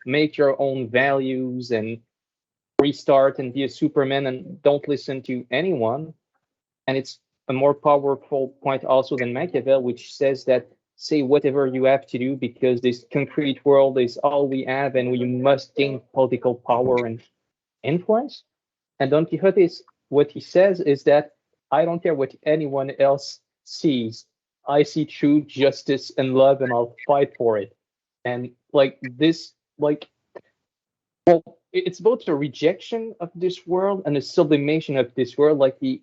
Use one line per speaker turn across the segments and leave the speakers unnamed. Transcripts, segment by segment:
make your own values and restart and be a Superman and don't listen to anyone. And it's a more powerful point also than Machiavelli, which says that say whatever you have to do because this concrete world is all we have and we must gain political power and influence. And Don Quixote is what he says is that I don't care what anyone else sees. I see true justice and love and I'll fight for it. And like this, like, well, it's both a rejection of this world and a sublimation of this world. He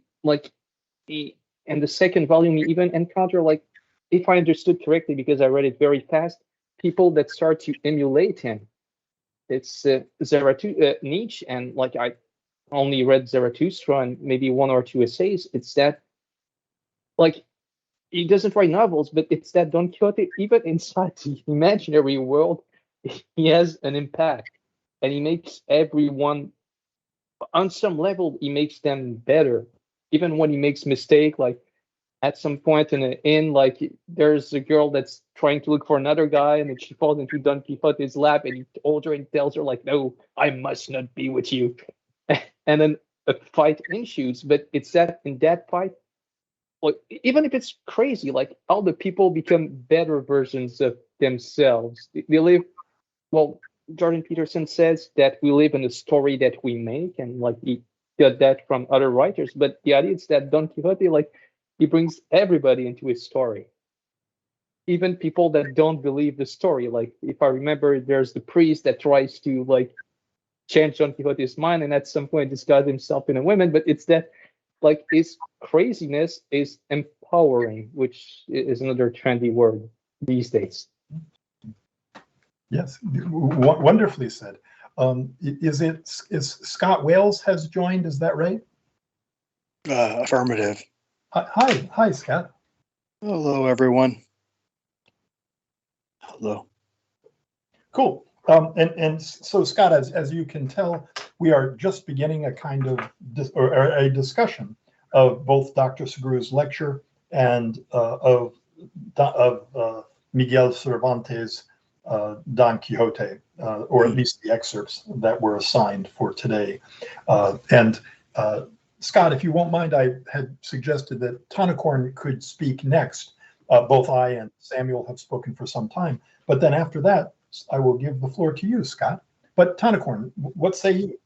in the second volume, you even encounter, like, if I understood correctly, because I read it very fast, people that start to emulate him. It's Nietzsche, and like I only read Zarathustra and maybe one or two essays. It's that, like, he doesn't write novels, but it's that Don Quixote, even inside the imaginary world, he has an impact, and he makes everyone, on some level, he makes them better, even when he makes mistake. Like at some point in an inn, like there's a girl that's trying to look for another guy, and then she falls into Don Quixote's lap, and he holds her and tells her like, "No, I must not be with you." And then a fight ensues. But it's that in that fight, like even if it's crazy, like all the people become better versions of themselves. They live well. Jordan Peterson says that we live in a story that we make, and like he got that from other writers. But the idea is that Don Quixote, like, he brings everybody into his story, even people that don't believe the story. Like if I remember, there's the priest that tries to like change Don Quixote's mind, and at some point disguise himself in a woman. But it's that, like, his craziness is empowering, which is another trendy word these days.
Yes, wonderfully said. Is Scott Wales has joined? Is that right?
Affirmative.
Hi, Scott.
Hello, everyone. Hello.
Cool. And so, Scott, as you can tell, we are just beginning a kind of a discussion of both Dr. Sugrue's lecture and of Miguel Cervantes' Don Quixote, or at least the excerpts that were assigned for today. And Scott, if you won't mind, I had suggested that Tonicorn could speak next. Both I and Samuel have spoken for some time, but then after that, I will give the floor to you, Scott. But Tonicorn, what say you?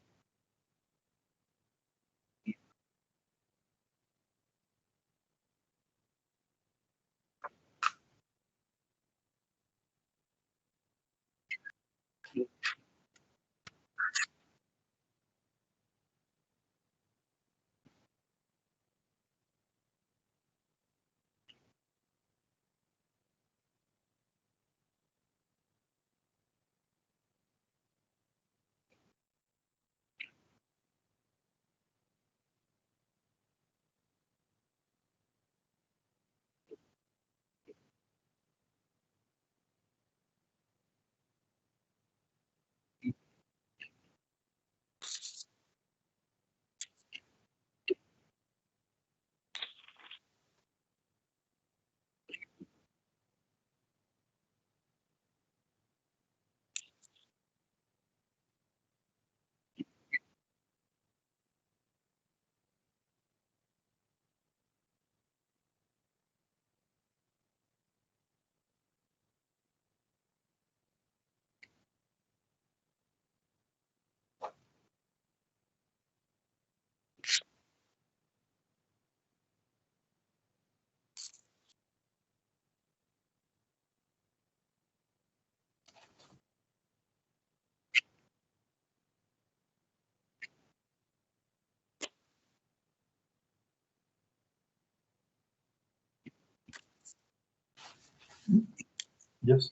Yes.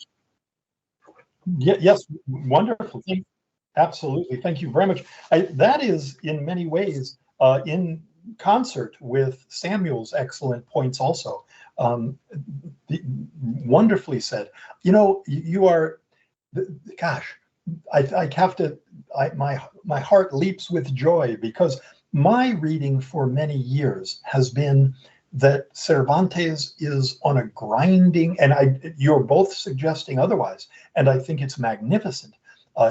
Yes, wonderful. Absolutely. Thank you very much. That is in many ways in concert with Samuel's excellent points also. Wonderfully said. You know, you are, gosh, I have to, my heart leaps with joy because my reading for many years has been that Cervantes is on a grinding, and you're both suggesting otherwise, and I think it's magnificent,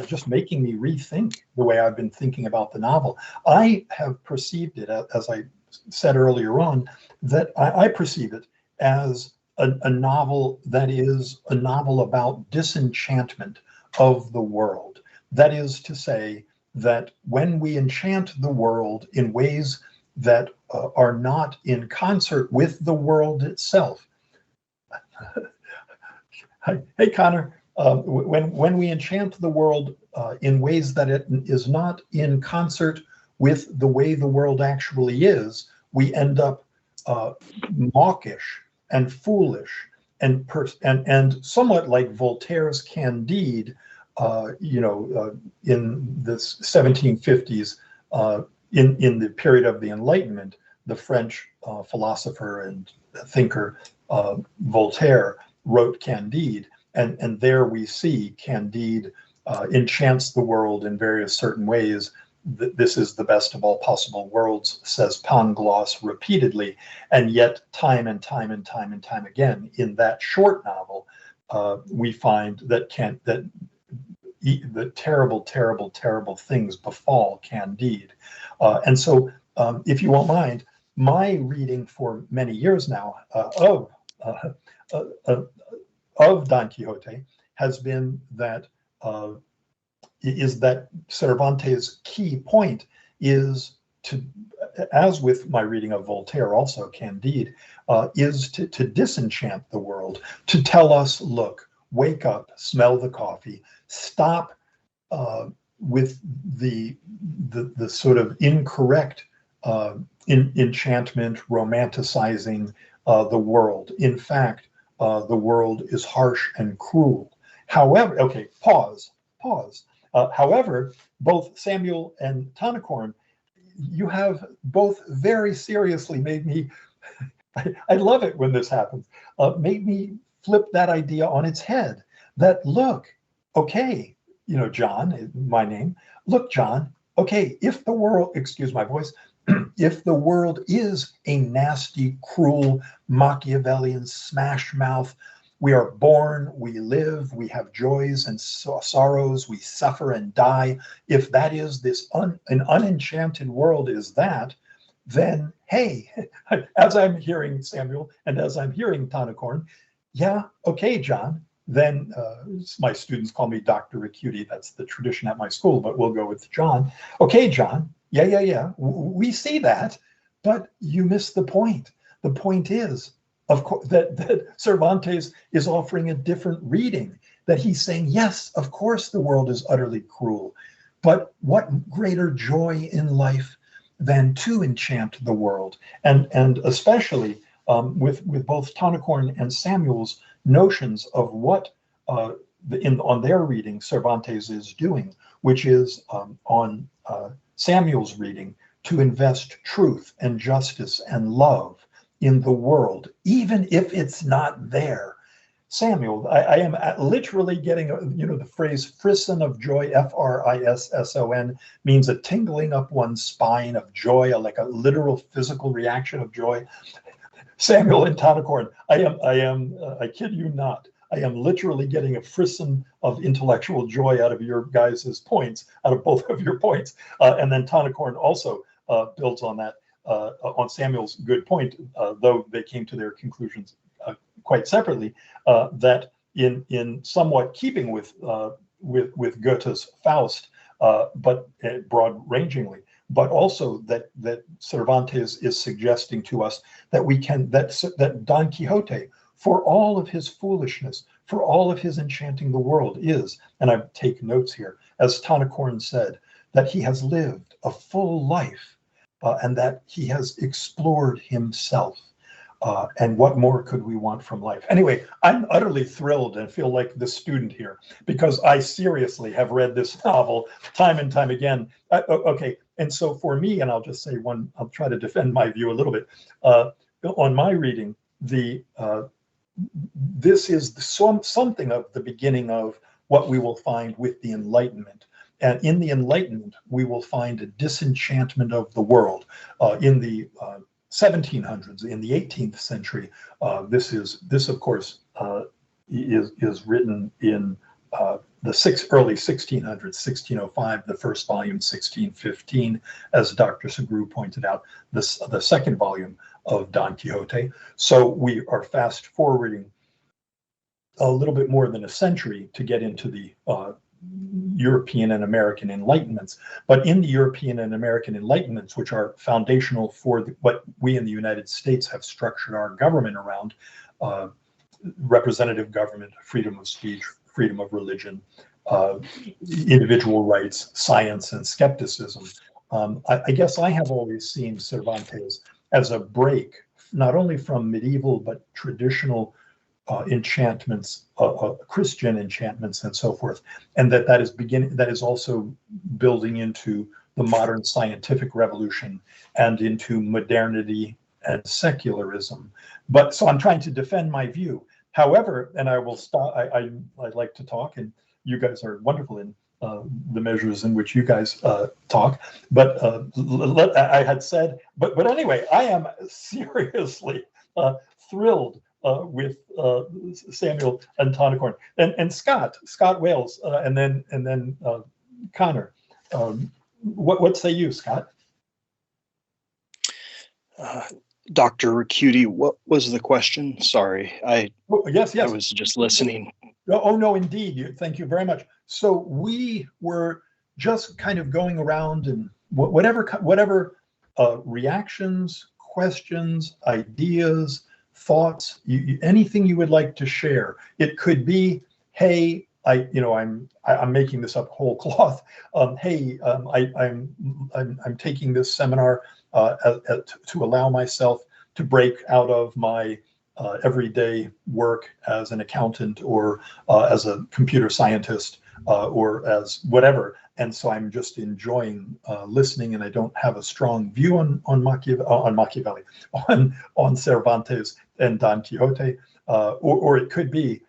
just making me rethink the way I've been thinking about the novel. I have perceived it, as I said earlier on, that I perceive it as a novel that is a novel about disenchantment of the world. That is to say, that when we enchant the world in ways that are not in concert with the world itself. Hey, Connor, when we enchant the world in ways that it is not in concert with the way the world actually is, we end up mawkish and foolish and somewhat like Voltaire's Candide, in the 1750s, in the period of the Enlightenment, the French philosopher and thinker Voltaire wrote Candide, and there we see Candide enchants the world in various certain ways. This is the best of all possible worlds, says Pangloss repeatedly, and yet time and time and time and time again in that short novel, we find that the terrible, terrible, terrible things befall Candide. And so, if you won't mind, my reading for many years now of Don Quixote has been that Cervantes' key point is to, as with my reading of Voltaire, also Candide, is to disenchant the world, to tell us, look, wake up, smell the coffee, stop with the sort of incorrect enchantment, romanticizing the world. In fact, the world is harsh and cruel. However, okay, pause. However, both Samuel and Tonicorn, you have both very seriously made me, I love it when this happens, made me flip that idea on its head. That, look, okay, John, my name, look, John, okay, if the world, excuse my voice, if the world is a nasty, cruel, Machiavellian smash mouth, we are born, we live, we have joys and sorrows, we suffer and die. If that is an unenchanted world is that, then hey, as I'm hearing Samuel and as I'm hearing Tonicorn, yeah, okay, John, then my students call me Dr. Acuity. That's the tradition at my school, but we'll go with John. Okay, John, yeah. We see that, but you miss the point. The point is, of course, that Cervantes is offering a different reading, that he's saying, yes, of course the world is utterly cruel, but what greater joy in life than to enchant the world? And especially with both Tonicorn and Samuel's notions of what on their reading Cervantes is doing, which is on Samuel's reading, to invest truth and justice and love in the world, even if it's not there. Samuel, I am literally getting, the phrase frisson of joy, Frisson, means a tingling up one's spine of joy, like a literal physical reaction of joy. Samuel and Tonicorn, I kid you not, I am literally getting a frisson of intellectual joy out of your guys' points, out of both of your points. And then Tonicorn also builds on that, on Samuel's good point, though they came to their conclusions quite separately, that in somewhat keeping with Goethe's Faust, but broad-rangingly, but also that Cervantes is suggesting to us that Don Quixote, for all of his foolishness, for all of his enchanting the world, is, and I take notes here, as Tonicorn said, that he has lived a full life, and that he has explored himself. And what more could we want from life? Anyway, I'm utterly thrilled and feel like the student here, because I seriously have read this novel time and time again. Okay, and so for me, and I'll just say I'll try to defend my view a little bit. On my reading, this is something of the beginning of what we will find with the Enlightenment. And in the Enlightenment, we will find a disenchantment of the world. In the 1700s, in the 18th century, this of course is written in early 1600s, 1605, the first volume, 1615, as Dr. Sugrue pointed out, the second volume of Don Quixote. So we are fast forwarding a little bit more than a century to get into the European and American Enlightenments. But in the European and American Enlightenments, which are foundational for what we in the United States have structured our government around, representative government, freedom of speech, freedom of religion, individual rights, science, and skepticism. I guess I have always seen Cervantes as a break, not only from medieval, but traditional enchantments, Christian enchantments, and so forth, and that is also building into the modern scientific revolution and into modernity and secularism. But so I'm trying to defend my view. However, and I will stop. I like to talk, and you guys are wonderful in the measures in which you guys talk. But I had said, but anyway, I am seriously thrilled with Samuel and Tonicorn and Scott Wales, and then Connor. What say you, Scott?
Dr. Ricciuti, what was the question? Sorry,
Yes.
I was just listening.
Oh no, indeed. Thank you very much. So we were just kind of going around and whatever reactions, questions, ideas, thoughts, anything you would like to share. It could be, hey, I'm making this up whole cloth. Hey, I'm taking this seminar to allow myself to break out of my everyday work as an accountant or as a computer scientist or as whatever. And so I'm just enjoying listening, and I don't have a strong view on Machiavelli, on Cervantes and Don Quixote, or it could be,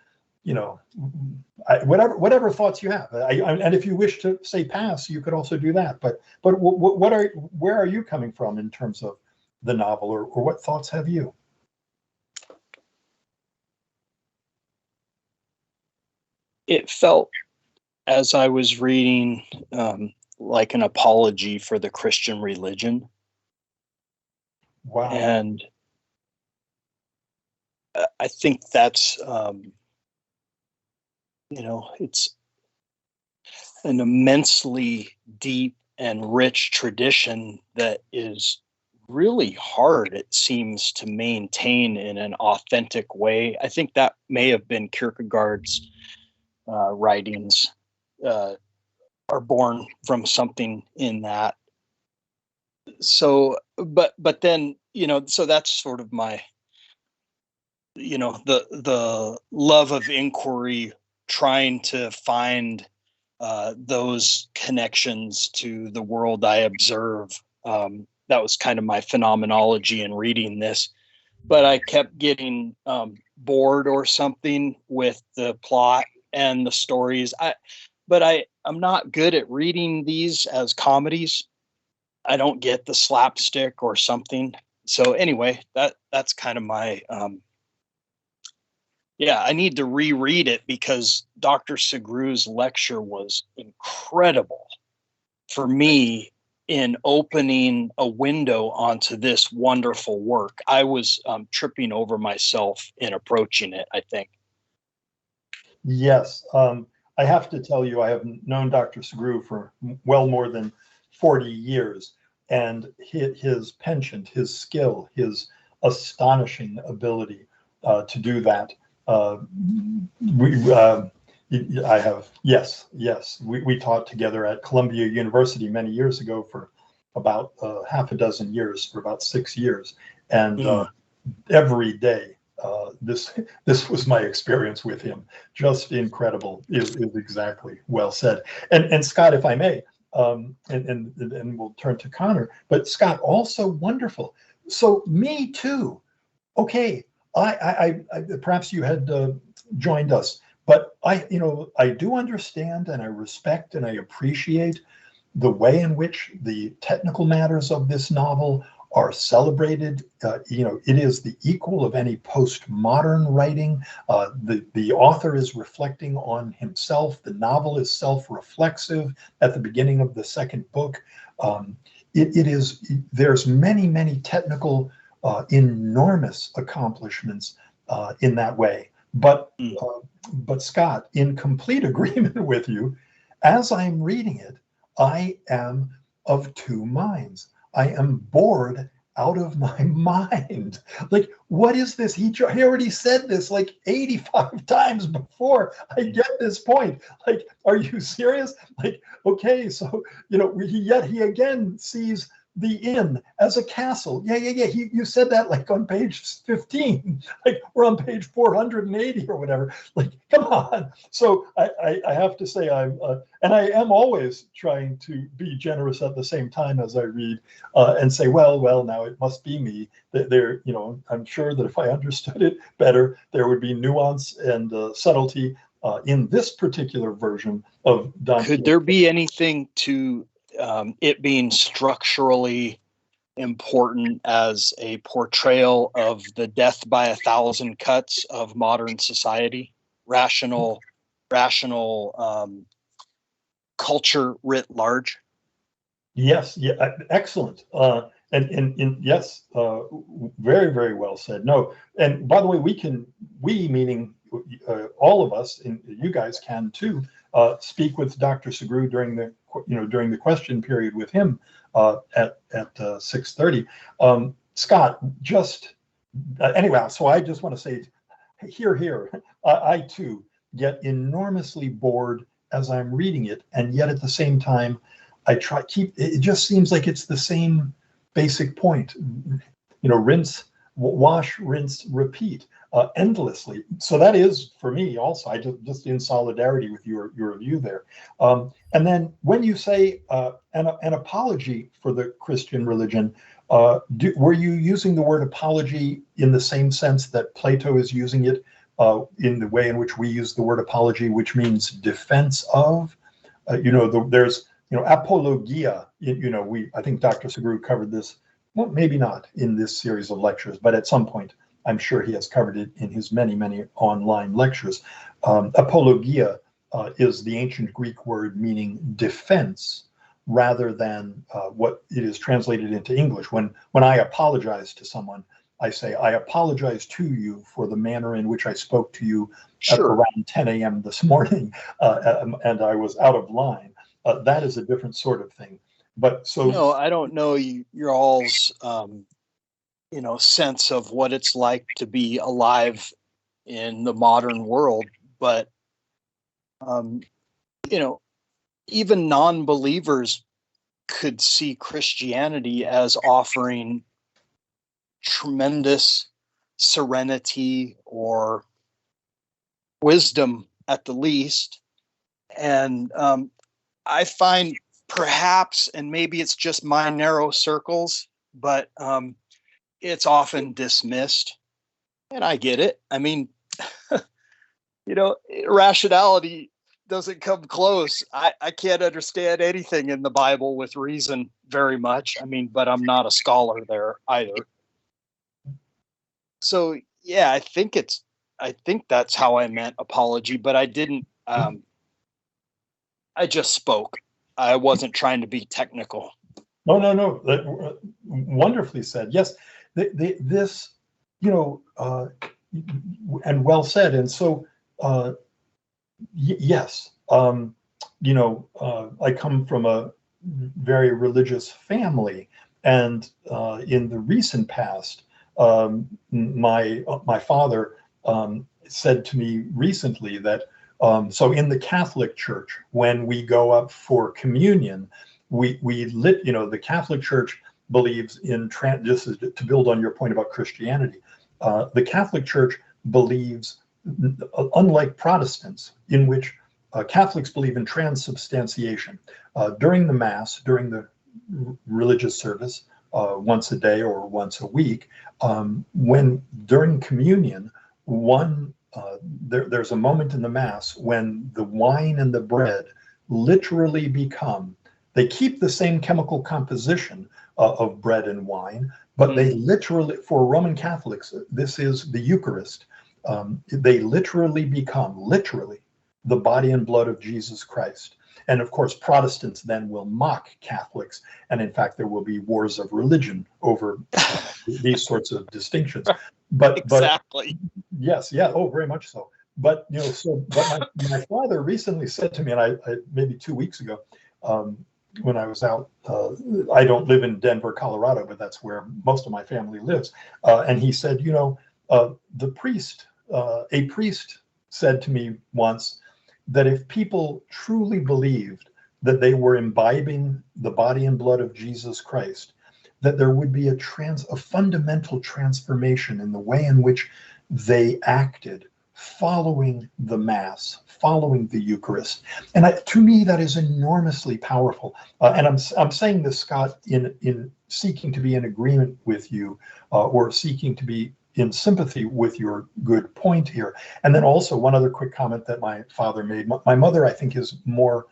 whatever thoughts you have. And if you wish to say pass, you could also do that. But where are you coming from in terms of the novel, or what thoughts have you?
It felt, as I was reading, like an apology for the Christian religion.
Wow.
And I think that's, it's an immensely deep and rich tradition that is really hard, it seems, to maintain in an authentic way. I think that may have been Kierkegaard's writings are born from something in that. So, but then, so that's sort of my, the love of inquiry, trying to find those connections to the world I observe. That was kind of my phenomenology in reading this, but I kept getting bored or something with the plot and the stories. I'm not good at reading these as comedies. I don't get the slapstick or something. So anyway, that's kind of my, I need to reread it because Dr. Sugrue's lecture was incredible for me in opening a window onto this wonderful work. I was tripping over myself in approaching it, I think.
Yes. I have to tell you, I have known Dr. Sugrue for well more than 40 years, and his penchant, his skill, his astonishing ability to do that. We taught together at Columbia University many years ago for about half a dozen years, for about 6 years, and every day. This was my experience with him. Just incredible is exactly well said. And Scott, if I may, and we'll turn to Connor, but Scott, also wonderful. So me too. Okay, I perhaps you had joined us, but I do understand and I respect and I appreciate the way in which the technical matters of this novel are celebrated. It is the equal of any postmodern writing. The author is reflecting on himself. The novel is self-reflexive at the beginning of the second book. There's many technical, enormous accomplishments in that way. But Scott, in complete agreement with you, as I'm reading it, I am of two minds. I am bored out of my mind. Like, what is this? He already said this like 85 times before I get this point. Like, are you serious? Like, okay, so, yet he again sees the inn as a castle. Yeah. You said that like on page 15, like we're on page 480 or whatever. Like, come on. So I have to say and I am always trying to be generous at the same time as I read and say, well, now it must be me. There, I'm sure that if I understood it better, there would be nuance and subtlety in this particular version of Don Quixote.
Could there be anything to it being structurally important as a portrayal of the death by 1,000 cuts of modern society, rational culture writ large?
Yes, yeah, excellent. And yes, very, very well said. No, and by the way, we meaning all of us, and you guys can too, speak with Dr. Sugrue during the question period with him at 6:30. Scott, just anyway. So I just want to say, here, I too get enormously bored as I'm reading it, and yet at the same time, I try it just seems like it's the same basic point. Rinse, wash, rinse, repeat endlessly. So that is for me also. I just in solidarity with your view there. And then when you say an apology for the Christian religion, were you using the word apology in the same sense that Plato is using it in the way in which we use the word apology, which means defense of? There's apologia. I think Dr. Sugrue covered this. Well, maybe not in this series of lectures, but at some point, I'm sure he has covered it in his many online lectures. Apologia is the ancient Greek word meaning defense, rather than what it is translated into English. When I apologize to someone, I say, I apologize to you for the manner in which I spoke to you at around 10 a.m. this morning, and I was out of line. That is a different sort of thing. But so
no, I don't know your all's sense of what it's like to be alive in the modern world, but even non-believers could see Christianity as offering tremendous serenity or wisdom at the least. And I find perhaps, and maybe it's just my narrow circles, but it's often dismissed. And I get it. I mean, rationality doesn't come close. I can't understand anything in the Bible with reason very much. I mean, but I'm not a scholar there either. So yeah, I think that's how I meant apology, but I didn't. I just spoke. I wasn't trying to be technical.
No. Wonderfully said. Yes, this, and well said. And so, yes, I come from a very religious family, and in the recent past, my father said to me recently that so in the Catholic Church, when we go up for communion, the Catholic Church believes in this is to build on your point about Christianity. The Catholic Church believes, unlike Protestants, in which Catholics believe in transubstantiation. During the Mass, during the religious service, once a day or once a week, when during communion, there's a moment in the Mass when the wine and the bread literally they keep the same chemical composition of bread and wine, But they literally, for Roman Catholics, this is the Eucharist. They literally become, the body and blood of Jesus Christ. And of course, Protestants then will mock Catholics. And in fact, there will be wars of religion over these sorts of distinctions. But
exactly.
Yes, yeah, oh, very much so. But my father recently said to me, and I maybe 2 weeks ago, when I was out, I don't live in Denver, Colorado, but that's where most of my family lives. And he said, a priest said to me once that if people truly believed that they were imbibing the body and blood of Jesus Christ, that there would be a fundamental transformation in the way in which they acted following the Mass, following the Eucharist. And to me, that is enormously powerful. And I'm saying this, Scott, in seeking to be in agreement with you, or seeking to be in sympathy with your good point here. And then also one other quick comment that my father made. My mother, I think, is more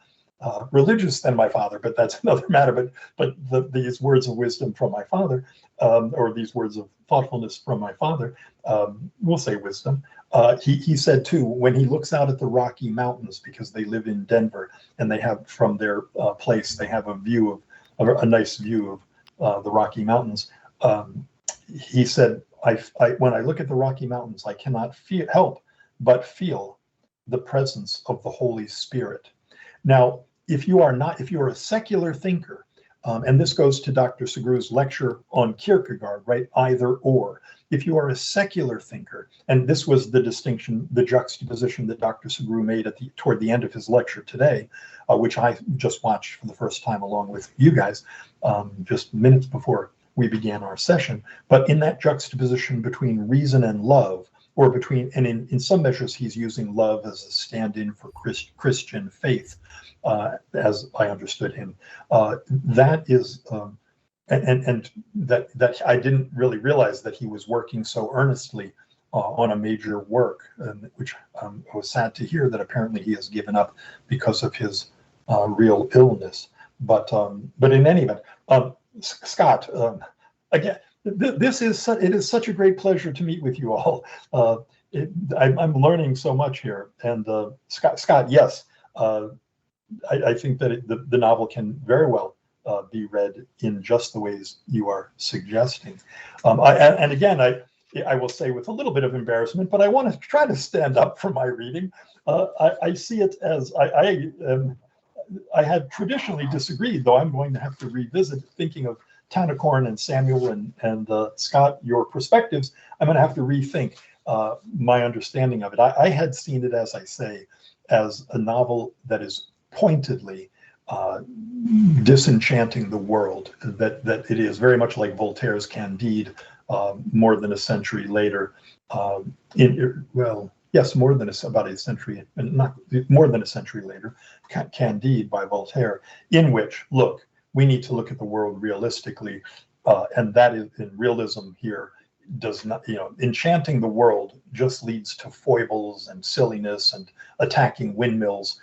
religious than my father, but that's another matter. But these words of wisdom from my father, or these words of thoughtfulness from my father, we'll say wisdom. He said too, when he looks out at the Rocky Mountains, because they live in Denver, and they have from their place, they have a nice view of the Rocky Mountains. He said, when I look at the Rocky Mountains, I cannot help but feel the presence of the Holy Spirit. Now, if you are a secular thinker, and this goes to Dr. Sugrue's lecture on Kierkegaard, right? Either or. If you are a secular thinker, and this was the distinction, the juxtaposition that Dr. Sugrue made toward the end of his lecture today, which I just watched for the first time along with you guys, just minutes before we began our session. But in that juxtaposition between reason and love, or and in some measures, he's using love as a stand-in for Christian faith, as I understood him. That is, and that I didn't really realize that he was working so earnestly on a major work, which I was sad to hear that apparently he has given up because of his real illness. But in any event, Scott, again, it is such a great pleasure to meet with you all. I'm learning so much here. And Scott, yes, I think that the novel can very well be read in just the ways you are suggesting. And again, I will say with a little bit of embarrassment, but I want to try to stand up for my reading. I see it as I had traditionally disagreed, though I'm going to have to revisit, thinking of Tanacorn and Samuel and Scott, your perspectives. I'm going to have to rethink my understanding of it. I had seen it, as I say, as a novel that is pointedly disenchanting the world, that it is very much like Voltaire's Candide, more than a century later. Yes, about a century, and not more than a century later, Candide by Voltaire, in which, look, we need to look at the world realistically, and that is, in realism here, does not, enchanting the world just leads to foibles and silliness and attacking windmills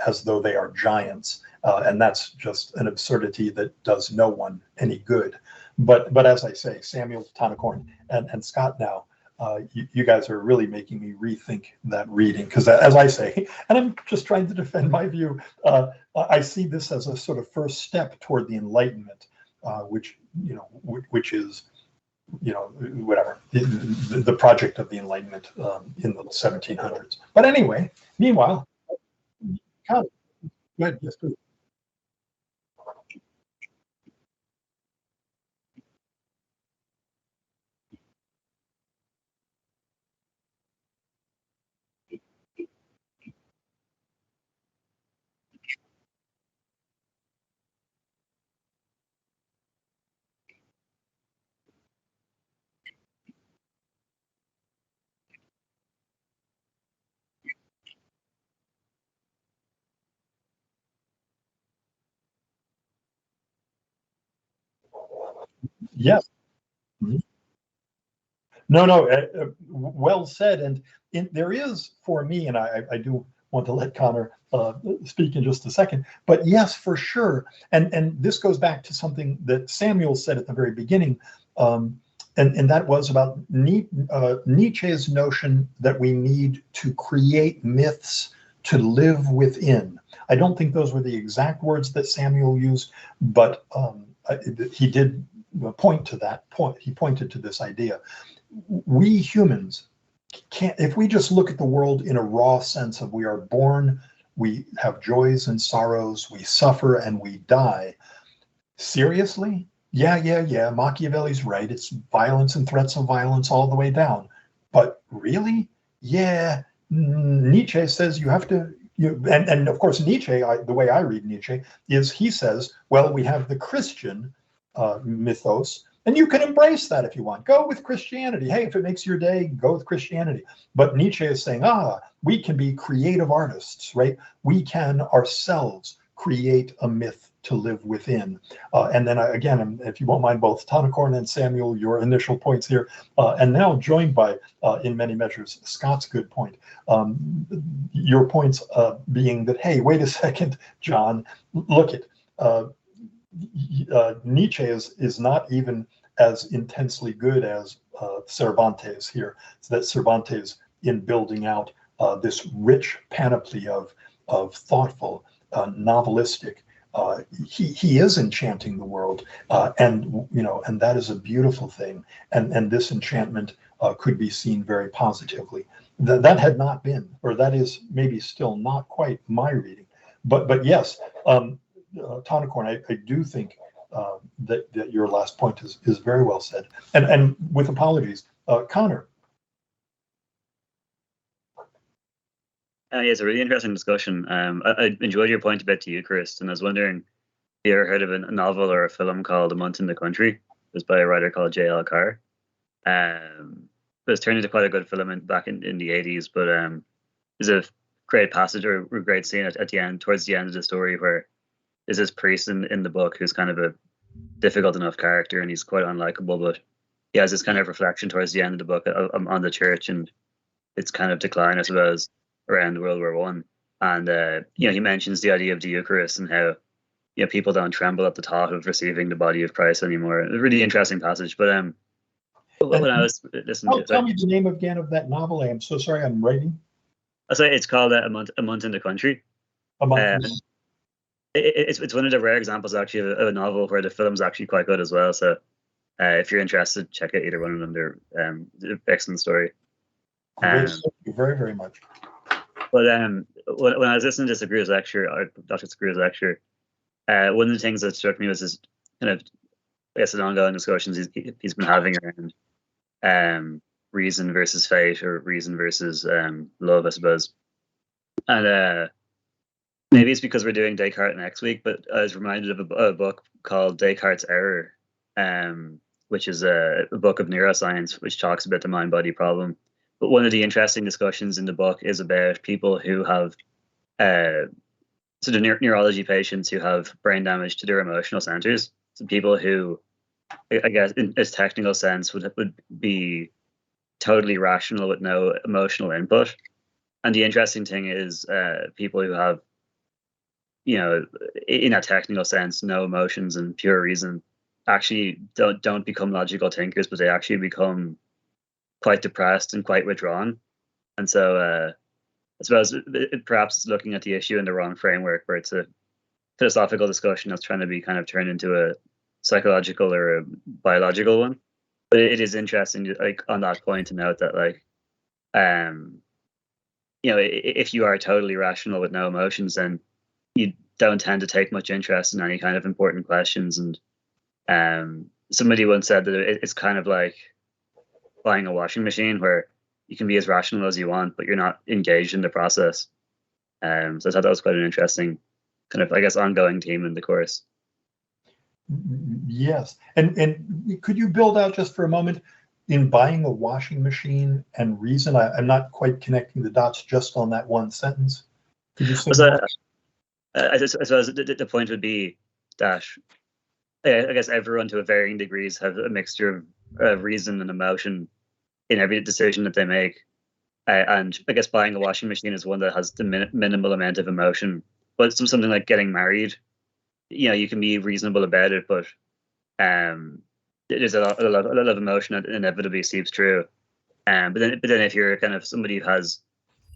as though they are giants, and that's just an absurdity that does no one any good. But as I say, Samuel, Tanacorn, and Scott now, you guys are really making me rethink that reading, because as I say, and I'm just trying to defend my view, I see this as a sort of first step toward the Enlightenment, which is, whatever, the project of the Enlightenment in the 1700s. But anyway, meanwhile, go ahead, yes, please. Yes. Mhm. No, well said. And there is, for me, and I do want to let Connor speak in just a second, but yes, for sure. And this goes back to something that Samuel said at the very beginning, And that was about Nietzsche's notion that we need to create myths to live within. I don't think those were the exact words that Samuel used, but he did point to that point. He pointed to this idea. We humans can't, if we just look at the world in a raw sense of we are born, we have joys and sorrows, we suffer and we die. Seriously? Yeah. Machiavelli's right. It's violence and threats of violence all the way down. But really? Yeah. Nietzsche says you have to, and of course, Nietzsche, the way I read Nietzsche is he says, well, we have the Christian mythos, and you can embrace that if you want. Go with Christianity. Hey, if it makes your day, go with Christianity. But Nietzsche is saying, we can be creative artists, right? We can ourselves create a myth to live within. And then again, if you won't mind, both Tanakorn and Samuel, your initial points here, and now joined by, in many measures, Scott's good point. Your points being that, hey, wait a second, John, look at Nietzsche is not even as intensely good as Cervantes here. So that Cervantes, in building out this rich panoply of thoughtful, novelistic, he is enchanting the world, and that is a beautiful thing. And this enchantment could be seen very positively. That had not been, or that is maybe still not quite my reading. But yes. Tanakorn, I do think that your last point is very well said, and with apologies, Connor.
Yeah, it's a really interesting discussion. I enjoyed your point about the Eucharist, and I was wondering, have you ever heard of a novel or a film called A Month in the Country? It was by a writer called J.L. Carr. It was turned into quite a good film back in the 80s, but there's a great passage or a great scene at the end, towards the end of the story, where is this priest in the book who's kind of a difficult enough character, and he's quite unlikable, but he has this kind of reflection towards the end of the book on the church and its kind of decline, I suppose, around World War One. And he mentions the idea of the Eucharist and how people don't tremble at the thought of receiving the body of Christ anymore. A really interesting passage. But when I was listening,
tell me the name again of that novel. I am so sorry, I'm writing.
So it's called A Month in the Country.
A Month.
It's one of the rare examples actually of a novel where the film's actually quite good as well. So if you're interested, check out either one of them. They're excellent story.
Thank you very, very much.
But when I was listening to Dr. Sagrue's lecture, one of the things that struck me was this kind of, I guess, an ongoing discussions he's been having around reason versus fate, or reason versus love, I suppose. And maybe it's because we're doing Descartes next week, but I was reminded of a book called Descartes' Error, which is a book of neuroscience, which talks about the mind-body problem. But one of the interesting discussions in the book is about people who have sort of neurology patients who have brain damage to their emotional centers. So people who, I guess, in a technical sense, would be totally rational with no emotional input. And the interesting thing is people who have, in a technical sense, no emotions and pure reason, actually don't become logical thinkers, but they actually become quite depressed and quite withdrawn. And so I suppose perhaps it's looking at the issue in the wrong framework, where it's a philosophical discussion that's trying to be kind of turned into a psychological or a biological one. But it is interesting, like, on that point, to note that, like, if you are totally rational with no emotions, then you don't tend to take much interest in any kind of important questions. And somebody once said that it's kind of like buying a washing machine, where you can be as rational as you want, but you're not engaged in the process. So I thought that was quite an interesting kind of, I guess, ongoing theme in the course.
Yes. And could you build out just for a moment, in buying a washing machine and reason? I'm not quite connecting the dots just on that one sentence. Could you say
I suppose the point would be that I guess everyone, to a varying degrees, have a mixture of reason and emotion in every decision that they make. And I guess buying a washing machine is one that has the minimal amount of emotion. But something like getting married, you can be reasonable about it, but there's a lot of emotion that inevitably seeps through. But then if you're kind of somebody who has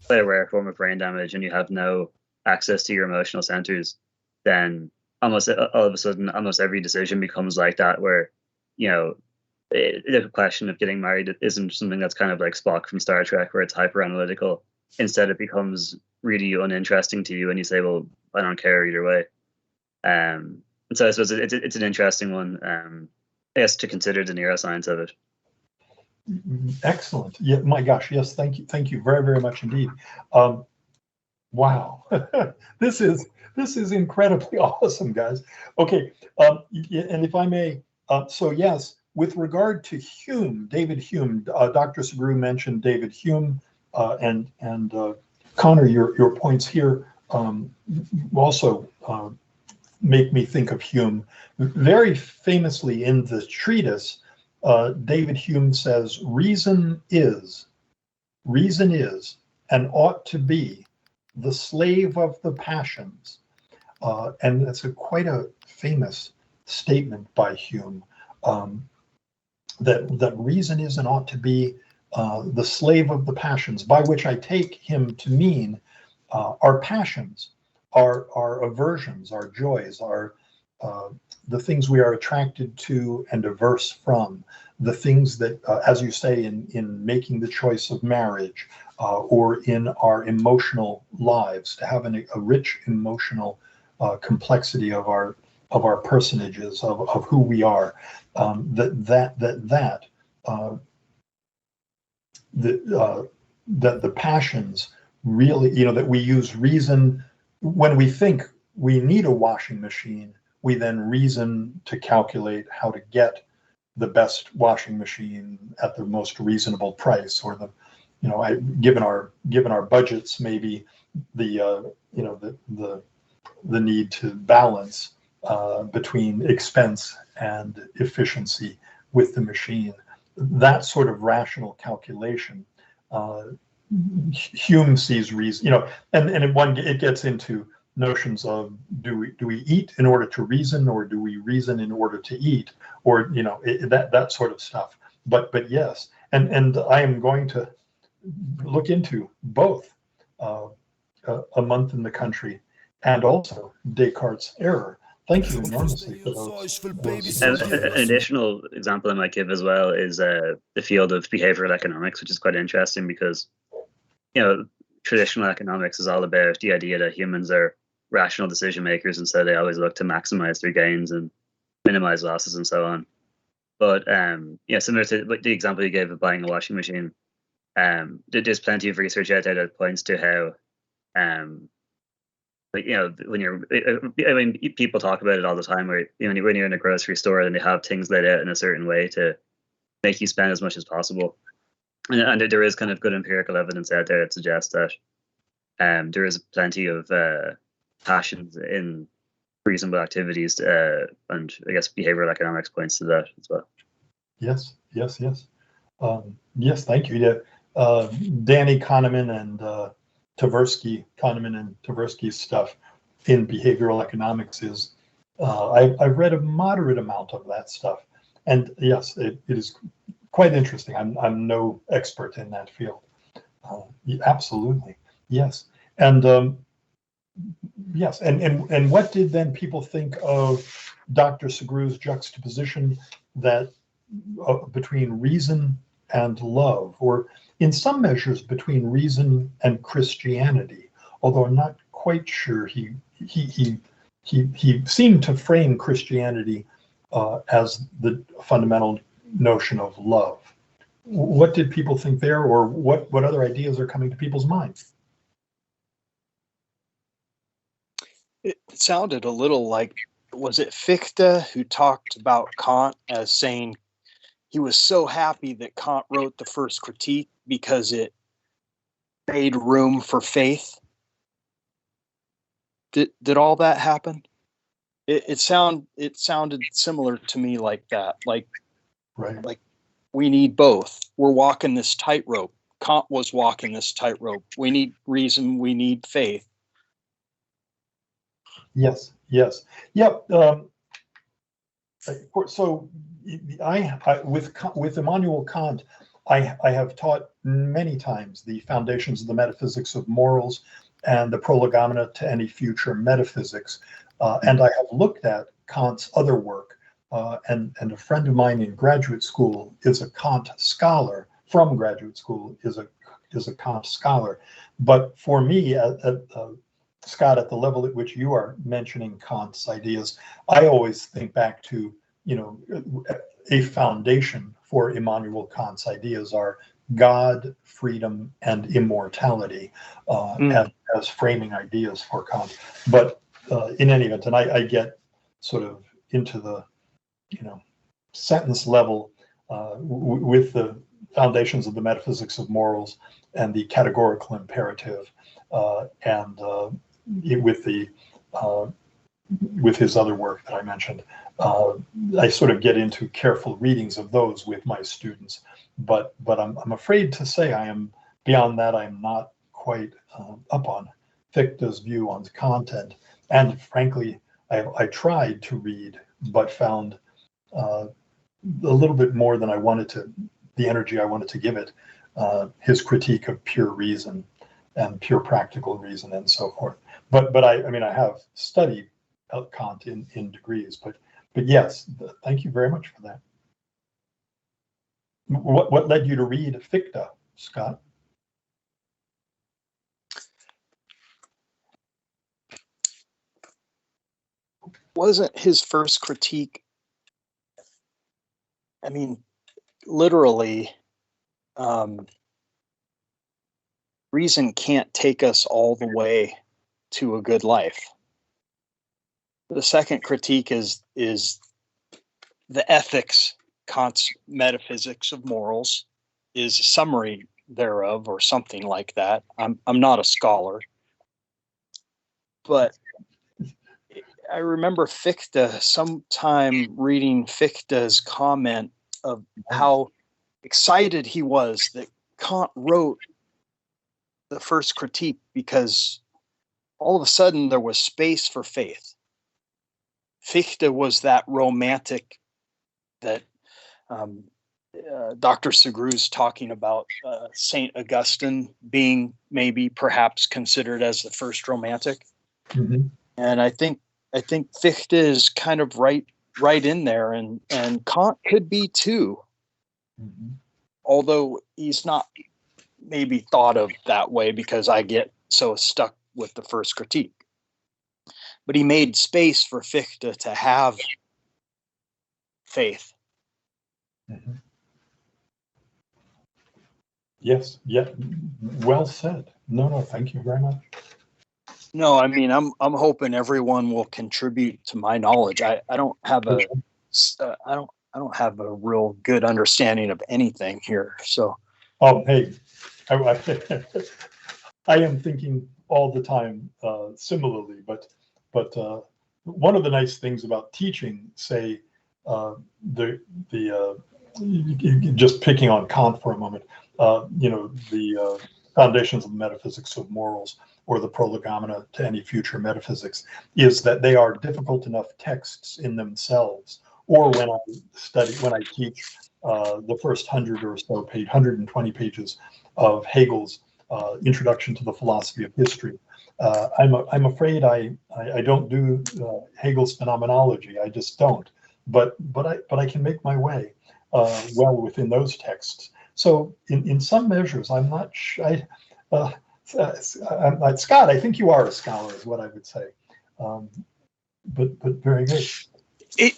quite a rare form of brain damage and you have no access to your emotional centers, then almost all of a sudden, almost every decision becomes like that, where, the question of getting married isn't something that's kind of like Spock from Star Trek, where it's hyper analytical. Instead, it becomes really uninteresting to you, and you say, "Well, I don't care either way." And so I suppose it's an interesting one, I guess, to consider the neuroscience of it.
Excellent. Yeah, my gosh, yes, thank you very, very much indeed. Wow, this is incredibly awesome, guys. Okay, and if I may, so yes, with regard to Hume, David Hume, Dr. Sugrue mentioned David Hume, and Connor, your points here also make me think of Hume. Very famously in the treatise, David Hume says, reason is, and ought to be, the slave of the passions. And that's quite a famous statement by Hume, that reason is and ought to be the slave of the passions, by which I take him to mean our passions, our aversions, our joys, our the things we are attracted to and averse from, the things that, as you say, in making the choice of marriage, or in our emotional lives, to have a rich emotional complexity of our personages, of who we are, that the passions really, that we use reason when we think we need a washing machine. We then reason to calculate how to get the best washing machine at the most reasonable price, or given our budgets, maybe the need to balance between expense and efficiency with the machine. That sort of rational calculation, Hume sees reason, and it gets into notions of, do we eat in order to reason, or do we reason in order to eat, or that sort of stuff. But yes, and I am going to look into both A Month in the Country and also Descartes' Error. Thank you enormously for those.
An additional example I might give as well is the field of behavioral economics, which is quite interesting because, traditional economics is all about the idea that humans are rational decision makers, and so they always look to maximize their gains and minimize losses and so on. But similar to the example you gave of buying a washing machine, there's plenty of research out there that points to how people talk about it all the time, where when you're in a grocery store and they have things laid out in a certain way to make you spend as much as possible, and there is kind of good empirical evidence out there that suggests that there is plenty of passions in reasonable activities, and I guess behavioral economics points to that as well.
Yes. Yes, thank you. Yeah, Danny Kahneman and Kahneman and Tversky's stuff in behavioral economics is, I've read a moderate amount of that stuff, and yes, it is quite interesting. I'm no expert in that field. Absolutely, yes, and yes, and what did then people think of Dr. Sugrue's juxtaposition that between reason and love, or in some measures between reason and Christianity? Although I'm not quite sure he seemed to frame Christianity as the fundamental notion of love. What did people think there, or what other ideas are coming to people's minds?
It sounded a little like, was it Fichte who talked about Kant as saying he was so happy that Kant wrote the first critique because it made room for faith? Did all that happen? It sounded similar to me like that. Like we need both. We're walking this tightrope. Kant was walking this tightrope. We need reason. We need faith.
Yes. Yep. So with Immanuel Kant, I have taught many times the foundations of the metaphysics of morals and the prolegomena to any future metaphysics, and I have looked at Kant's other work, and a friend of mine in graduate school is a Kant scholar. From graduate school is a Kant scholar, but for me, Scott, at the level at which you are mentioning Kant's ideas, I always think back to, a foundation for Immanuel Kant's ideas are God, freedom, and immortality as framing ideas for Kant. But in any event, and I get sort of into the, sentence level with the foundations of the metaphysics of morals and the categorical imperative, and with his other work that I mentioned. I sort of get into careful readings of those with my students, but I'm afraid to say beyond that, I'm not quite up on Fichte's view on the content. And frankly, I tried to read, but found a little bit more than the energy I wanted to give it, his critique of pure reason and pure practical reason and so forth. But I have studied Kant in degrees, but yes, thank you very much for that. What led you to read Fichte, Scott?
Wasn't his first critique, literally, reason can't take us all the way to a good life. The second critique is the ethics, Kant's metaphysics of morals, is a summary thereof, or something like that. I'm not a scholar, but I remember Fichte, sometime reading Fichte's comment of how excited he was that Kant wrote the first critique, because all of a sudden there was space for faith. Fichte was that romantic that Dr. Segru's talking about, St. Augustine being maybe perhaps considered as the first romantic.
Mm-hmm.
And I think Fichte is kind of right in there, and Kant could be too.
Mm-hmm.
Although he's not maybe thought of that way, because I get so stuck with the first critique. But he made space for Fichte to have faith.
Mm-hmm. Yes, yeah, well said. No, thank you very much.
No, I'm hoping everyone will contribute to my knowledge. I don't have a I don't have a real good understanding of anything here. So,
hey, I am thinking all the time similarly, but one of the nice things about teaching, say, just picking on Kant for a moment, the foundations of the metaphysics of morals, or the prolegomena to any future metaphysics, is that they are difficult enough texts in themselves. Or when I teach the first 120 pages of Hegel's Introduction to the Philosophy of History, I'm afraid I don't do Hegel's phenomenology. I just don't. But I can make my way well within those texts. So in some measures, I'm not shy. Scott, I think you are a scholar, is what I would say. But very good.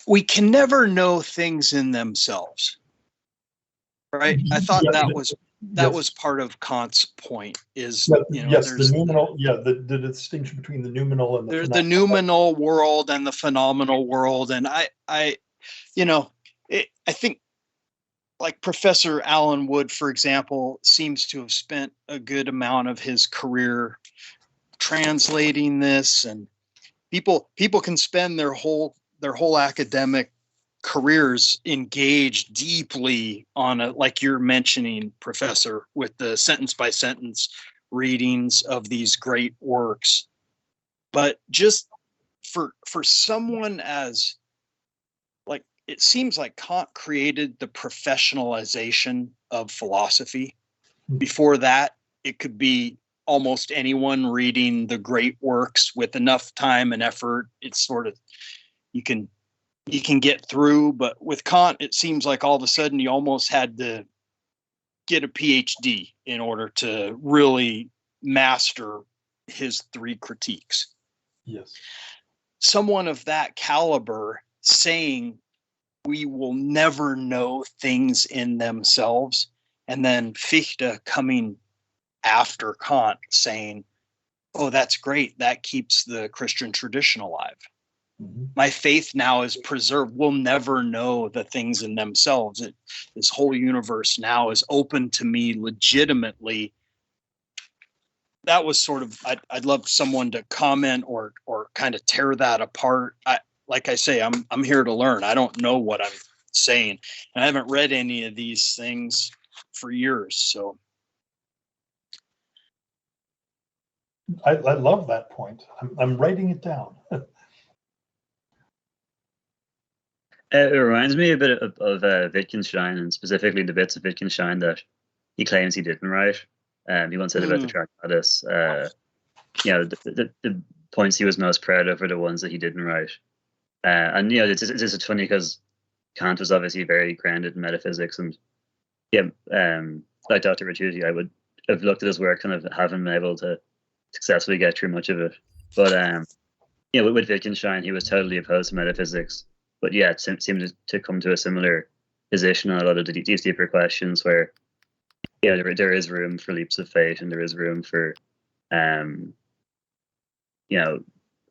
We can never know things in themselves, right? I thought that was part of Kant's point. Is
yes, the noumenal, the distinction between the noumenal and
the noumenal world and the phenomenal world, and I think, like Professor Alan Wood, for example, seems to have spent a good amount of his career translating this, and people can spend their whole academic careers engaged deeply on like you're mentioning, Professor, with the sentence by sentence readings of these great works. But just for someone as, like, it seems like Kant created the professionalization of philosophy. Before that, it could be almost anyone reading the great works with enough time and effort. It's sort of, you can get through, but with Kant, it seems like all of a sudden you almost had to get a PhD in order to really master his three critiques.
Yes.
Someone of that caliber saying we will never know things in themselves, and then Fichte coming after Kant saying, oh, that's great, that keeps the Christian tradition alive.
Mm-hmm.
My faith now is preserved. We'll never know the things in themselves. This whole universe now is open to me legitimately. That was sort of, I'd love someone to comment or kind of tear that apart. Like I say, I'm here to learn. I don't know what I'm saying, and I haven't read any of these things for years. So
I love that point. I'm writing it down.
It reminds me a bit of Wittgenstein, and specifically the bits of Wittgenstein that he claims he didn't write. He once said about the Tractatus, the points he was most proud of are the ones that he didn't write. And it's just funny because Kant was obviously very grounded in metaphysics, and like Dr. Ritucci, I would have looked at his work and haven't been able to successfully get through much of it. But with Wittgenstein, he was totally opposed to metaphysics. But yeah, it seemed to come to a similar position on a lot of these deeper questions where, there is room for leaps of faith, and there is room for,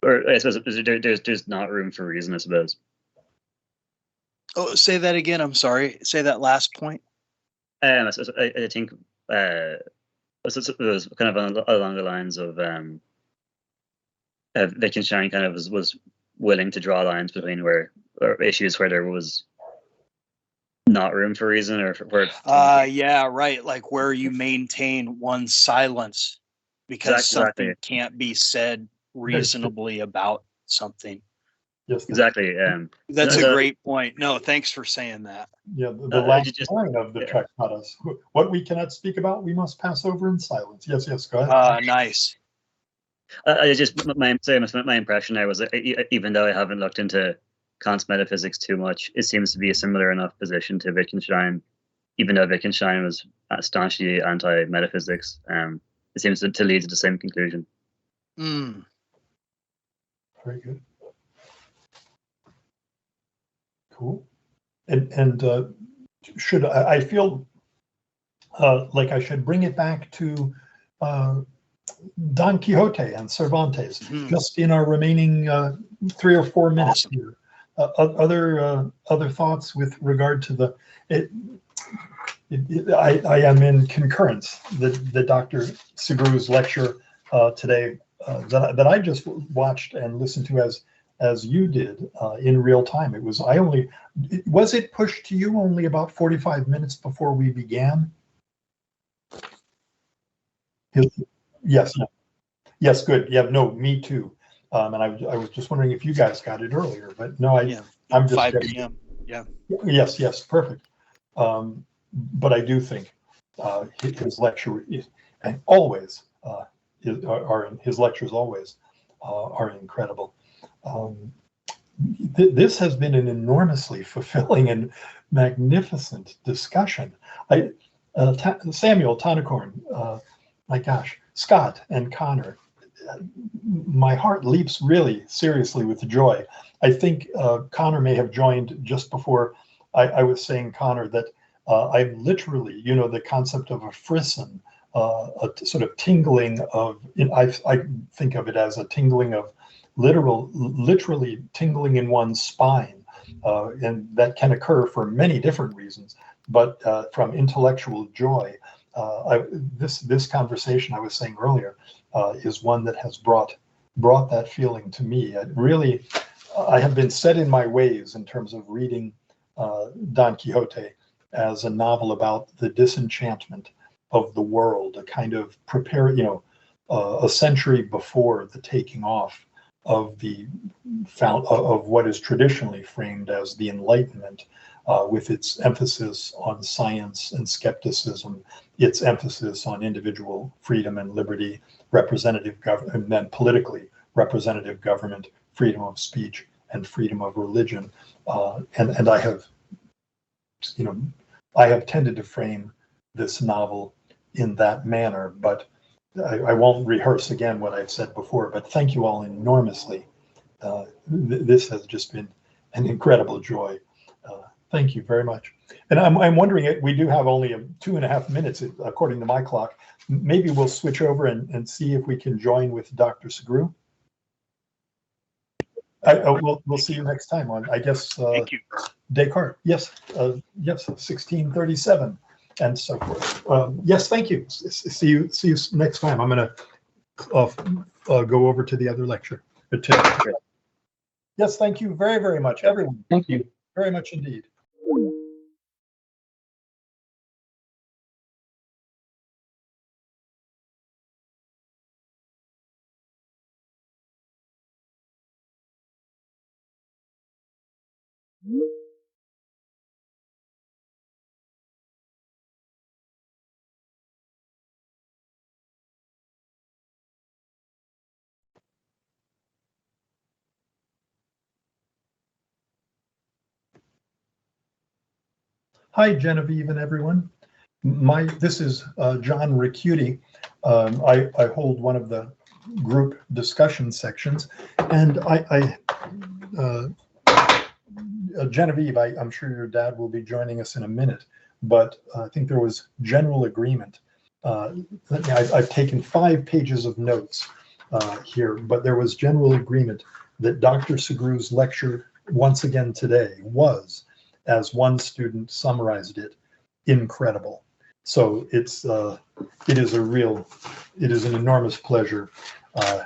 or I suppose there's not room for reason, I suppose.
Oh, say that again. I'm sorry. Say that last point.
I think it was kind of along the lines of Wittgenstein kind of was willing to draw lines between or issues where there was not room for reason, or where
right, like where you maintain one's silence because something can't be said reasonably about something.
Yes,
exactly.
That's a great point. No, thanks for saying that.
Yeah, the last line of the Tractatus: what we cannot speak about, we must pass over in silence. Yes, go ahead.
Nice.
My impression there was that even though I haven't looked into Kant's metaphysics too much, it seems to be a similar enough position to Wittgenstein, even though Wittgenstein was staunchly anti-metaphysics. It seems to lead to the same conclusion.
Very good. Cool. And should I feel like I should bring it back to Don Quixote and Cervantes, just in our remaining 3 or 4 minutes here. Other thoughts with regard to I am in concurrence. The Dr. Sugrue's lecture today that I just watched and listened to as you did in real time. Was it pushed to you only about 45 minutes before we began? Yes, good. Yeah, no, me too. And I was just wondering if you guys got it earlier, but no, I'm just
5 p.m. Yeah.
Yes, perfect. But I do think his lecture and always his lectures always are incredible. This has been an enormously fulfilling and magnificent discussion. Samuel Tonicorn, my gosh, Scott and Connor, my heart leaps really seriously with joy. I think Connor may have joined just before I was saying, Connor, that I'm literally, the concept of a frisson, a sort of tingling of, I think of it as a tingling of literally tingling in one's spine. And that can occur for many different reasons, but from intellectual joy. This conversation I was saying earlier is one that has brought that feeling to me. I have been set in my ways in terms of reading Don Quixote as a novel about the disenchantment of the world, a kind of a century before the taking off of of what is traditionally framed as the Enlightenment, with its emphasis on science and skepticism, its emphasis on individual freedom and liberty, representative government, and then politically representative government, freedom of speech, and freedom of religion. And I have, I have tended to frame this novel in that manner, but I won't rehearse again what I've said before, but thank you all enormously. This has just been an incredible joy. Thank you very much. And I'm wondering, we do have only 2.5 minutes according to my clock. Maybe we'll switch over and see if we can join with Dr. Sugrue. We'll see you next time on, I guess,
Thank you.
Descartes. Yes, yes, 1637 and so forth. Yes, thank you. See you next time. I'm going to go over to the other lecture. Yes, thank you very, very much, everyone.
Thank you.
Very much indeed. Hi, Genevieve and everyone. This is John Ricciuti. I hold one of the group discussion sections, and Genevieve, I'm sure your dad will be joining us in a minute, but I think there was general agreement. I've taken 5 pages of notes here, but there was general agreement that Dr. Sugrue's lecture once again today was, as one student summarized it, incredible. So it is an enormous pleasure.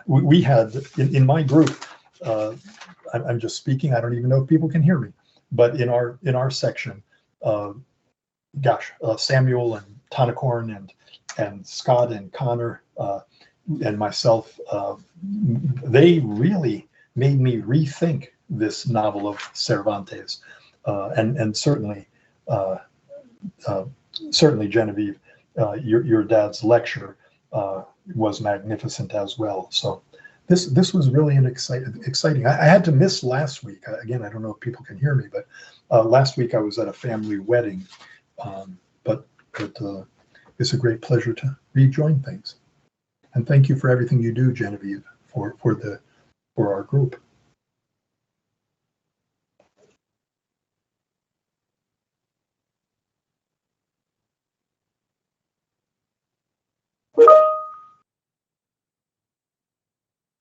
We had in my group, I'm just speaking, I don't even know if people can hear me, but in our section, Samuel and Tanakorn and Scott and Connor and myself, they really made me rethink this novel of Cervantes. And certainly Genevieve, your dad's lecture was magnificent as well. So this was really an exciting. I had to miss last week. Again, I don't know if people can hear me, but last week I was at a family wedding. But it's a great pleasure to rejoin things. And thank you for everything you do, Genevieve, for our group.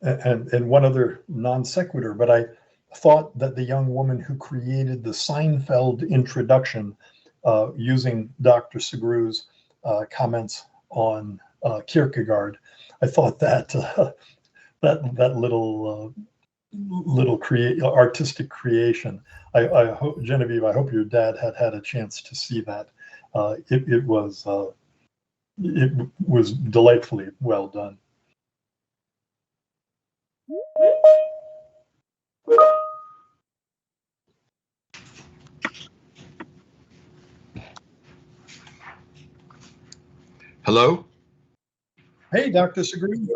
And one other non sequitur, but I thought that the young woman who created the Seinfeld introduction using Dr. Sugrue's comments on Kierkegaard, I thought that that little artistic creation. I hope, Genevieve, I hope your dad had a chance to see that. It was delightfully well done.
Hello?
Hey, Dr. Sugrue.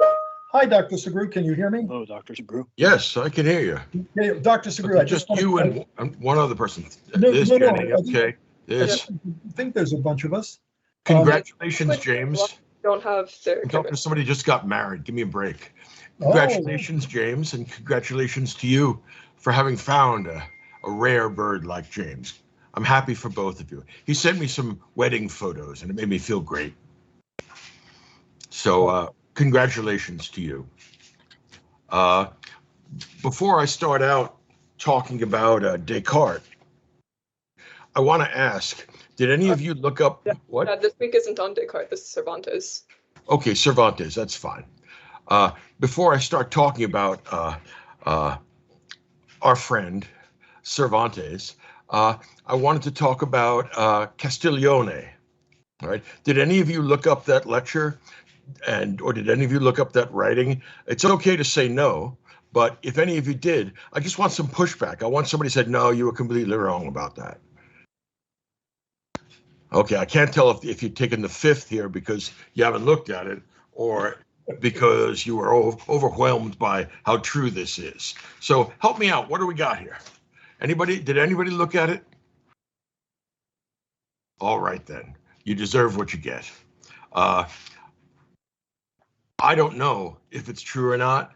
Hi, Dr. Sugrue. Can you hear me?
Hello, Dr. Sugrue.
Yes, I can hear you.
Hey, Dr. Sugrue,
Okay,
I
just
wanna-
you and one other person.
No,
This,
no,
Jenny,
I
okay. This.
I think there's a bunch of us.
Congratulations, James.
Don't have their
I'm talking to somebody who just got married. Give me a break.
Oh.
Congratulations, James, and congratulations to you for having found a rare bird like James. I'm happy for both of you. He sent me some wedding photos, and it made me feel great. So congratulations to you. Before I start out talking about Descartes, I want to ask, did any of you look up what?
This week isn't on Descartes, this is Cervantes.
Okay, Cervantes, that's fine. Before I start talking about our friend Cervantes, I wanted to talk about Castiglione. All right. Did any of you look up that lecture, or did any of you look up that writing? It's okay to say no, But if any of you did, I just want some pushback. I want somebody said, no, you were completely wrong about that. Okay, I can't tell if you've taken the fifth here because you haven't looked at it, or because you were overwhelmed by how true this is. So help me out. What do we got here? Did anybody look at it? All right, then. You deserve what you get. I don't know if it's true or not.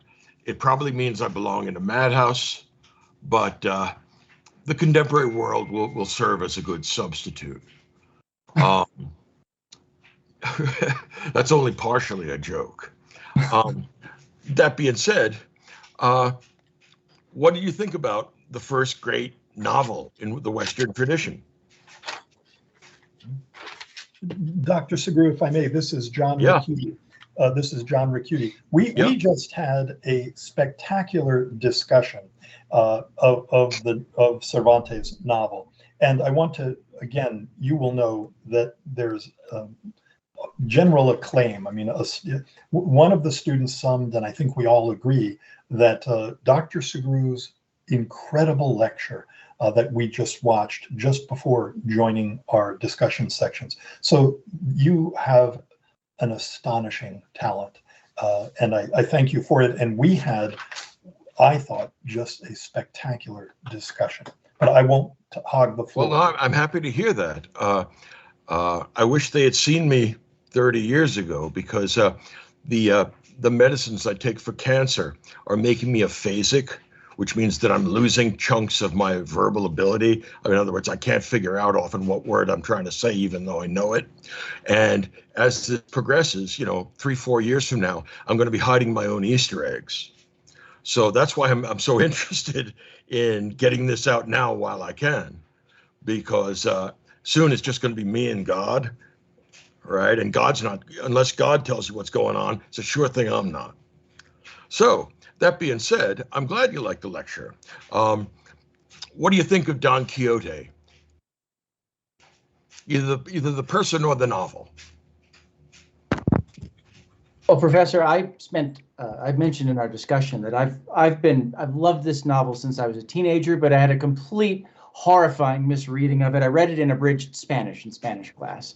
It probably means I belong in a madhouse, but the contemporary world will serve as a good substitute. That's only partially a joke. That being said, what do you think about the first great novel in the Western tradition?
Dr. Sugrue, if I may, this is John
Yeah.
Ricciuti. This is John Ricciuti. We just had a spectacular discussion of Cervantes' novel, and I want to, again, you will know that there's general acclaim. I mean, one of the students summed, and I think we all agree, that Dr. Sugrue's incredible lecture that we just watched just before joining our discussion sections. So you have an astonishing talent, and I thank you for it. And we had, I thought, just a spectacular discussion. But I won't hog the floor.
Well, no, I'm happy to hear that. I wish they had seen me 30 years ago, because the medicines I take for cancer are making me aphasic, which means that I'm losing chunks of my verbal ability. I mean, in other words, I can't figure out often what word I'm trying to say, even though I know it. And as it progresses, 3-4 years from now, I'm going to be hiding my own Easter eggs. So that's why I'm so interested in getting this out now while I can, because soon it's just going to be me and God, right? And God's not, unless God tells you what's going on, it's a sure thing I'm not. So that being said, I'm glad you liked the lecture. What do you think of Don Quixote? Either the person or the novel?
Well, Professor, I've mentioned in our discussion that I've loved this novel since I was a teenager, but I had a complete horrifying misreading of it. I read it in abridged Spanish in Spanish class,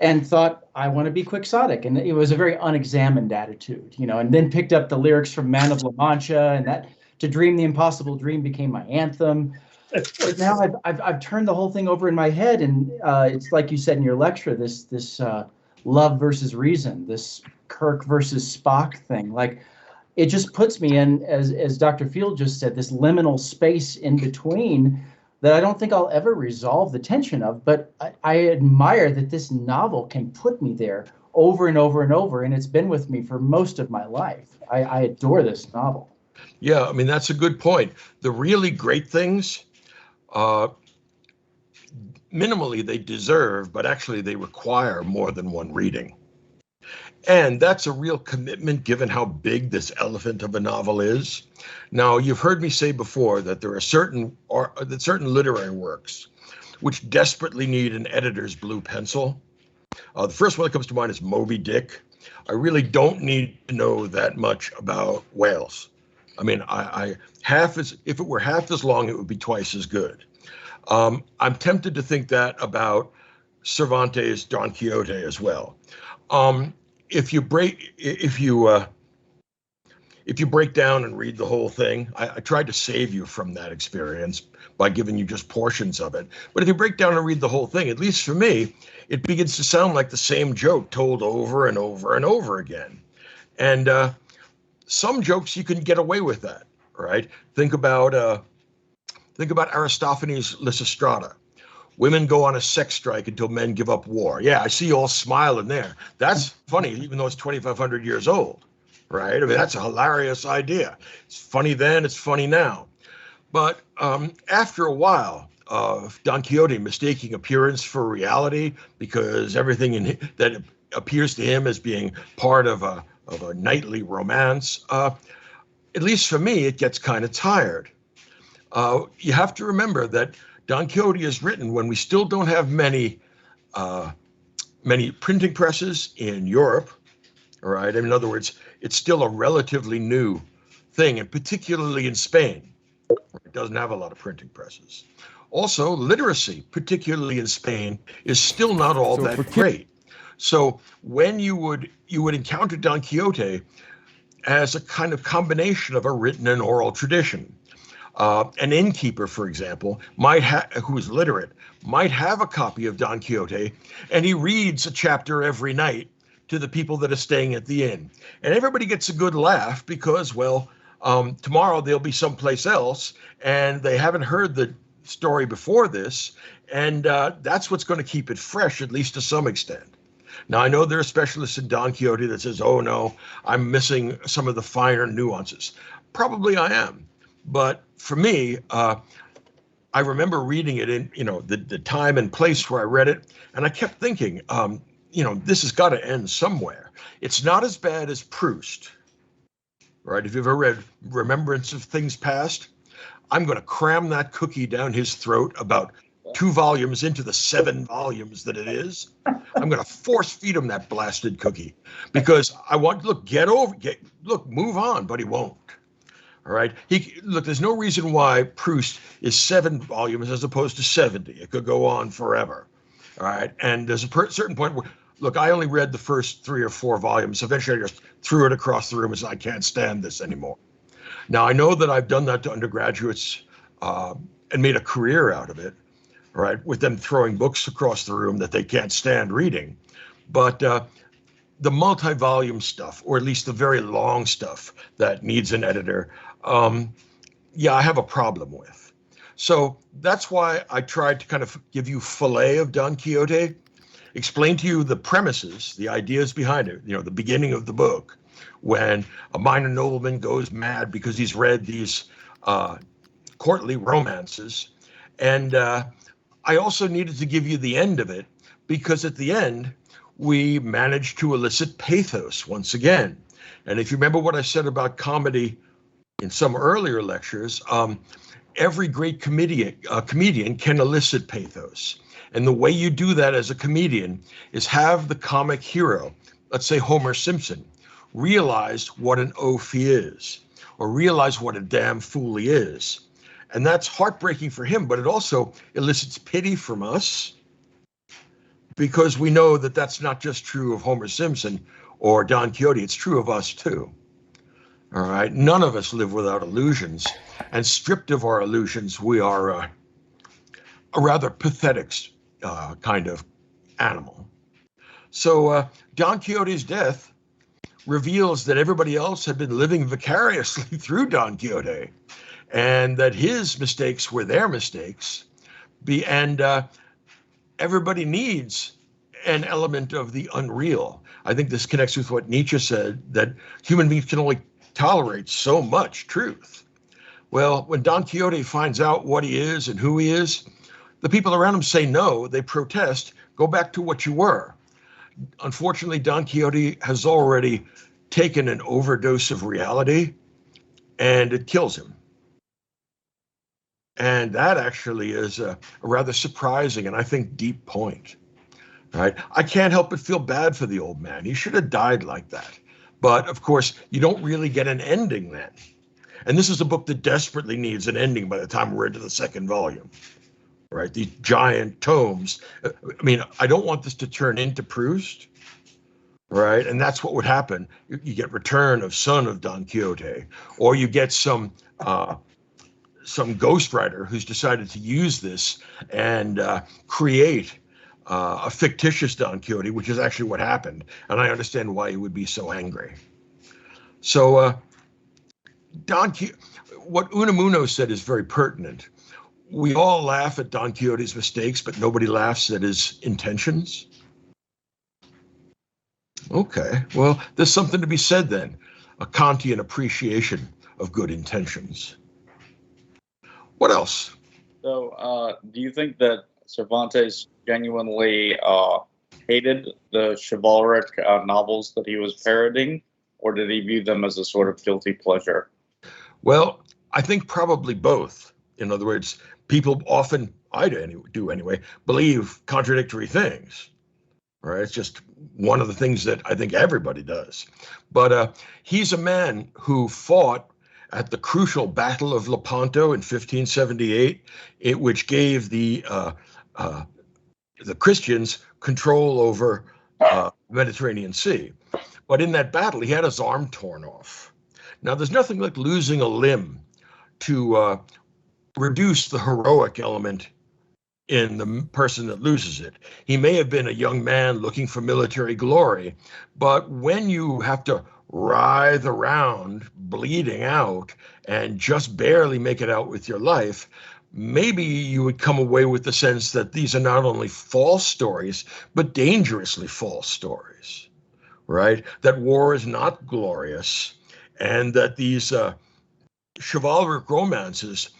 and thought, I want to be quixotic. And it was a very unexamined attitude, and then picked up the lyrics from Man of La Mancha, and that To Dream the Impossible Dream became my anthem. But now I've turned the whole thing over in my head, and it's like you said in your lecture, this love versus reason, this Kirk versus Spock thing. Like, it just puts me in, as Dr. Field just said, this liminal space in between that I don't think I'll ever resolve the tension of, but I admire that this novel can put me there over and over and over, and it's been with me for most of my life. I adore this novel.
Yeah, I mean, that's a good point. The really great things, minimally they deserve, but actually they require more than one reading. And that's a real commitment given how big this elephant of a novel is. Now, you've heard me say before that there are certain literary works which desperately need an editor's blue pencil. The first one that comes to mind is Moby Dick. I really don't need to know that much about whales. I mean, if it were half as long, it would be twice as good. I'm tempted to think that about Cervantes' Don Quixote as well. If you break down and read the whole thing, I tried to save you from that experience by giving you just portions of it. But if you break down and read the whole thing, at least for me, it begins to sound like the same joke told over and over and over again. And some jokes you can get away with that, right? Think about Aristophanes' Lysistrata. Women go on a sex strike until men give up war. Yeah, I see you all smiling there. That's funny, even though it's 2,500 years old, right? I mean, that's a hilarious idea. It's funny then, it's funny now. But after a while of Don Quixote mistaking appearance for reality, because everything that appears to him as being part of a knightly romance, at least for me, it gets kind of tired. You have to remember that Don Quixote is written when we still don't have many printing presses in Europe, all right? In other words, it's still a relatively new thing, and particularly in Spain. It doesn't have a lot of printing presses. Also, literacy, particularly in Spain, is still not all that great. So when you would encounter Don Quixote as a kind of combination of a written and oral tradition. An innkeeper, for example, who is literate, might have a copy of Don Quixote, and he reads a chapter every night to the people that are staying at the inn. And everybody gets a good laugh because, well, tomorrow they'll be someplace else, and they haven't heard the story before this, and that's what's going to keep it fresh, at least to some extent. Now, I know there are specialists in Don Quixote that says, oh, no, I'm missing some of the finer nuances. Probably I am. But for me, I remember reading it in, the time and place where I read it. And I kept thinking, this has got to end somewhere. It's not as bad as Proust, right? If you've ever read Remembrance of Things Past, I'm going to cram that cookie down his throat about 2 volumes into the 7 volumes that it is. I'm going to force feed him that blasted cookie because I want, move on, but he won't. All right. There's no reason why Proust is 7 volumes as opposed to 70. It could go on forever. All right. And there's a certain point where, I only read the first 3 or 4 volumes. Eventually, I just threw it across the room and said, I can't stand this anymore. Now, I know that I've done that to undergraduates and made a career out of it. Right, with them throwing books across the room that they can't stand reading. But the multi-volume stuff, or at least the very long stuff that needs an editor, I have a problem with. So that's why I tried to kind of give you fillet of Don Quixote, explain to you the premises, the ideas behind it, the beginning of the book, when a minor nobleman goes mad because he's read these courtly romances. And I also needed to give you the end of it because at the end, we managed to elicit pathos once again. And if you remember what I said about comedy in some earlier lectures, every great comedian can elicit pathos. And the way you do that as a comedian is have the comic hero, let's say Homer Simpson, realize what an oaf he is, or realize what a damn fool he is. And that's heartbreaking for him, but it also elicits pity from us because we know that that's not just true of Homer Simpson or Don Quixote, it's true of us too. All right, none of us live without illusions, and stripped of our illusions, we are a rather pathetic kind of animal. So Don Quixote's death reveals that everybody else had been living vicariously through Don Quixote, and that his mistakes were their mistakes. And everybody needs an element of the unreal. I think this connects with what Nietzsche said, that human beings can only tolerate so much truth. Well, when Don Quixote finds out what he is and who he is, the people around him say no, they protest, go back to what you were. Unfortunately, Don Quixote has already taken an overdose of reality, and it kills him. And that actually is a rather surprising and I think deep point, right? I can't help but feel bad for the old man. He should have died like that. But of course, you don't really get an ending then. And this is a book that desperately needs an ending by the time we're into the 2nd volume, right? These giant tomes. I mean, I don't want this to turn into Proust, right? And that's what would happen. You get Return of Son of Don Quixote, or you get some ghostwriter who's decided to use this and create a fictitious Don Quixote, which is actually what happened. And I understand why he would be so angry. So what Unamuno said is very pertinent. We all laugh at Don Quixote's mistakes, but nobody laughs at his intentions. Okay, well, there's something to be said then, a Kantian appreciation of good intentions. What else?
So, do you think that Cervantes genuinely hated the chivalric novels that he was parodying, or did he view them as a sort of guilty pleasure?
Well, I think probably both. In other words, people often, I do anyway, believe contradictory things. Right? It's just one of the things that I think everybody does. But he's a man who fought at the crucial Battle of Lepanto in 1578, which gave the Christians control over Mediterranean Sea. But in that battle, he had his arm torn off. Now, there's nothing like losing a limb to reduce the heroic element in the person that loses it. He may have been a young man looking for military glory, but when you have to writhe around, bleeding out, and just barely make it out with your life, maybe you would come away with the sense that these are not only false stories, but dangerously false stories, right? That war is not glorious, and that these chivalric romances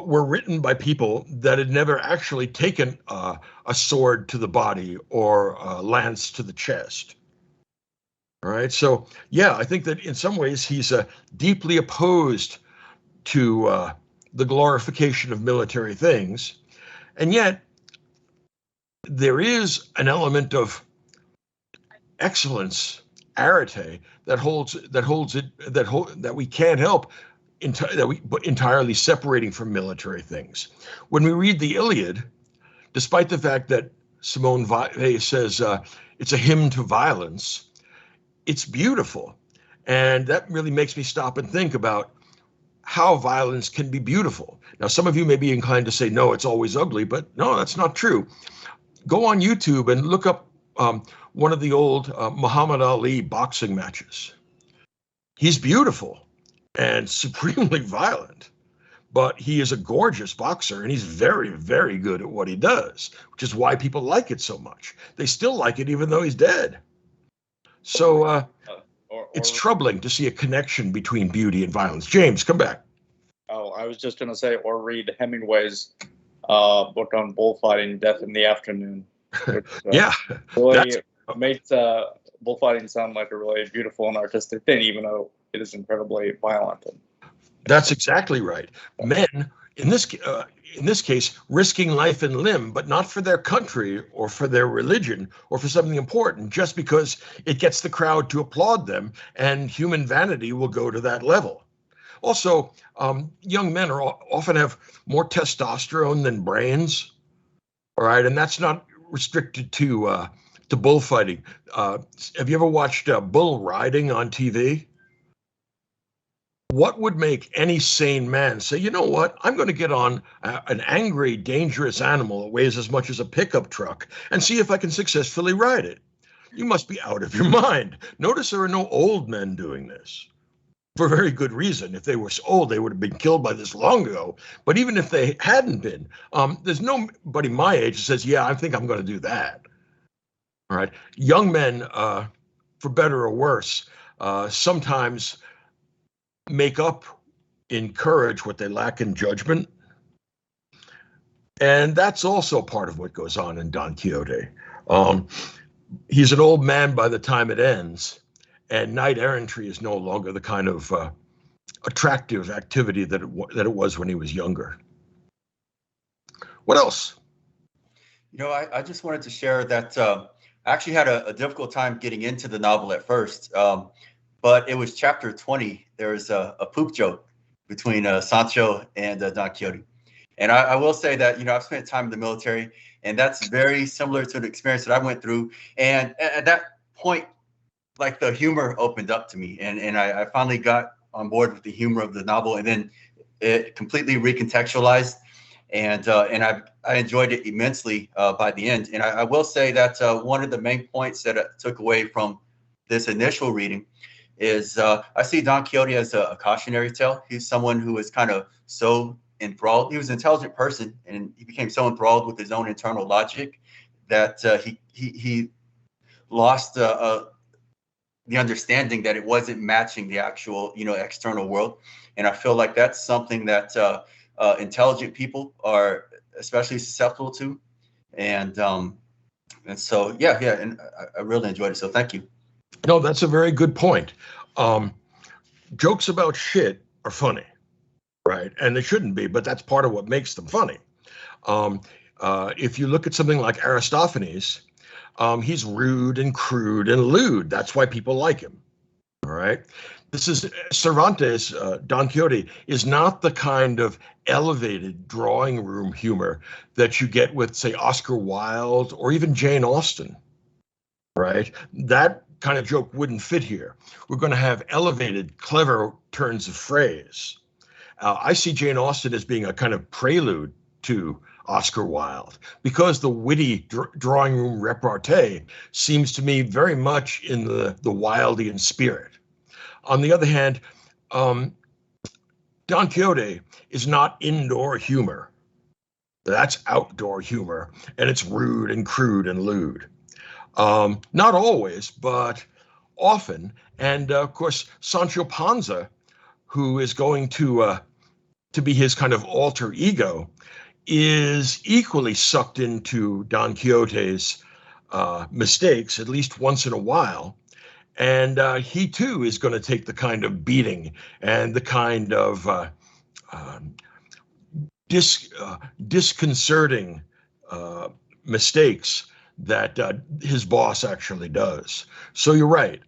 were written by people that had never actually taken a sword to the body or a lance to the chest. All right. So, yeah, I think that in some ways he's deeply opposed to the glorification of military things. And yet there is an element of excellence, arete, that we can't help entirely separating from military things. When we read the Iliad, despite the fact that Simone Weil says it's a hymn to violence, it's beautiful. And that really makes me stop and think about how violence can be beautiful. Now, some of you may be inclined to say, no, it's always ugly, but no, that's not true. Go on YouTube and look up one of the old Muhammad Ali boxing matches. He's beautiful and supremely violent, but he is a gorgeous boxer, and he's very, very good at what he does, which is why people like it so much. They still like it even though he's dead. So it's troubling to see a connection between beauty and violence. James, come back.
Oh, I was just going to say, or read Hemingway's book on bullfighting, Death in the Afternoon. Which,
yeah.
really makes bullfighting sound like a really beautiful and artistic thing, even though it is incredibly violent.
That's exactly right. Men, in this case, risking life and limb, but not for their country or for their religion or for something important, just because it gets the crowd to applaud them, and human vanity will go to that level. Also, young men often have more testosterone than brains, all right, and that's not restricted to bullfighting. Have you ever watched bull riding on TV? What would make any sane man say, you know what, I'm going to get on an angry, dangerous animal that weighs as much as a pickup truck and see if I can successfully ride it? You must be out of your mind. Notice there are no old men doing this for very good reason. If they were so old, they would have been killed by this long ago. But even if they hadn't been, there's nobody my age that says, yeah, I think I'm going to do that. All right. Young men, for better or worse, sometimes make up in courage what they lack in judgment. And that's also part of what goes on in Don Quixote. He's an old man by the time it ends, and knight errantry is no longer the kind of attractive activity that it was when he was younger. What else?
You know, I just wanted to share that I actually had a difficult time getting into the novel at first. But it was chapter 20. There was a poop joke between Sancho and Don Quixote. And I will say that, you know, I've spent time in the military, and that's very similar to the experience that I went through. And at that point, like, the humor opened up to me, and I finally got on board with the humor of the novel, and then it completely recontextualized. And I enjoyed it immensely by the end. And I will say that one of the main points that I took away from this initial reading is I see Don Quixote as a cautionary tale. He's someone who is kind of so enthralled. He was an intelligent person, and he became so enthralled with his own internal logic that he lost the understanding that it wasn't matching the actual, you know, external world. And I feel like that's something that intelligent people are especially susceptible to. And so, yeah, and I really enjoyed it. So thank you.
No, that's a very good point. Jokes about shit are funny, right? And they shouldn't be, but that's part of what makes them funny. If you look at something like Aristophanes, he's rude and crude and lewd. That's why people like him, all right? this is Cervantes, Don Quixote is not the kind of elevated drawing room humor that you get with, say, Oscar Wilde or even Jane Austen, right? That kind of joke wouldn't fit here. We're going to have elevated, clever turns of phrase. I see Jane Austen as being a kind of prelude to Oscar Wilde, because the witty drawing room repartee seems to me very much in the Wildean spirit. On the other hand, Don Quixote is not indoor humor. That's outdoor humor, and it's rude and crude and lewd. Not always, but often. And of course, Sancho Panza, who is going to be his kind of alter ego, is equally sucked into Don Quixote's mistakes, at least once in a while. And he too is going to take the kind of beating and the kind of disconcerting mistakes that his boss actually does. So you're right.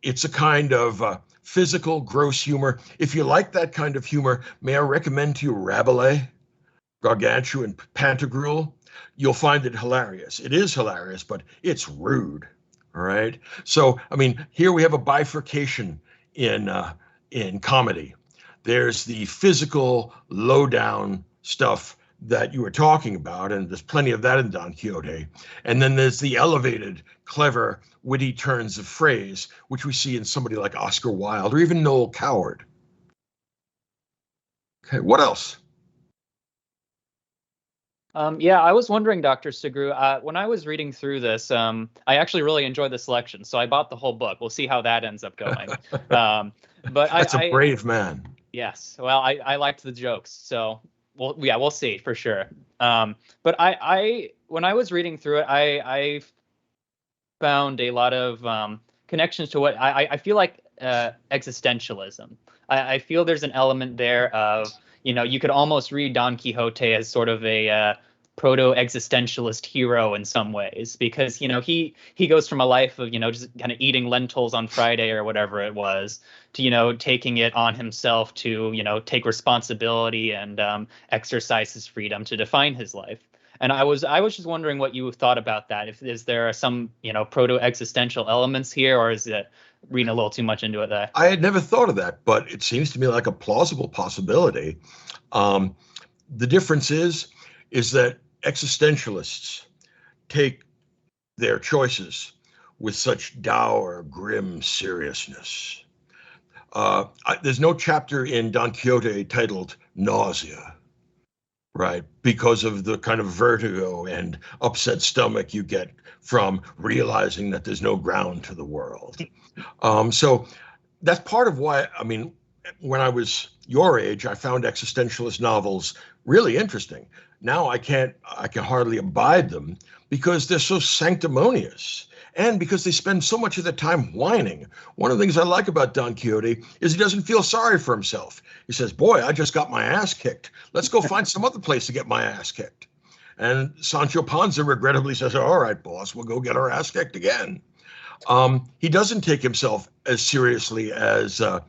It's a kind of physical, gross humor. If you like that kind of humor, may I recommend to you Rabelais, Gargantua, and Pantagruel? You'll find it hilarious. It is hilarious, but it's rude. All right. So, I mean, here we have a bifurcation in comedy. There's the physical, low-down stuff that you were talking about, and there's plenty of that in Don Quixote. And then there's the elevated, clever, witty turns of phrase, which we see in somebody like Oscar Wilde or even Noel Coward. Okay, what else?
Yeah, I was wondering, Dr. Sugrue, when I was reading through this, I actually really enjoyed the selection, so I bought the whole book. We'll see how that ends up going. But
That's a brave man.
Yes, well, I liked the jokes, so we'll see for sure. But I when I was reading through it, I found a lot of connections to what I feel like existentialism. I feel there's an element there of, you could almost read Don Quixote as sort of a proto-existentialist hero in some ways, because, he goes from a life of, just kind of eating lentils on Friday or whatever it was to, taking it on himself to, take responsibility and exercise his freedom to define his life. And I was just wondering what you thought about that. Is there some, proto-existential elements here, or is it reading a little too much into it there?
I had never thought of that, but it seems to me like a plausible possibility. The difference is that existentialists take their choices with such dour, grim seriousness. There's no chapter in Don Quixote titled Nausea, right? Because of the kind of vertigo and upset stomach you get from realizing that there's no ground to the world. So that's part of why, when I was your age, I found existentialist novels really interesting. Now I can hardly abide them because they're so sanctimonious and because they spend so much of their time whining. One of the things I like about Don Quixote is he doesn't feel sorry for himself. He says, boy, I just got my ass kicked. Let's go find some other place to get my ass kicked. And Sancho Panza regrettably says, all right, boss, we'll go get our ass kicked again. He doesn't take himself as seriously as the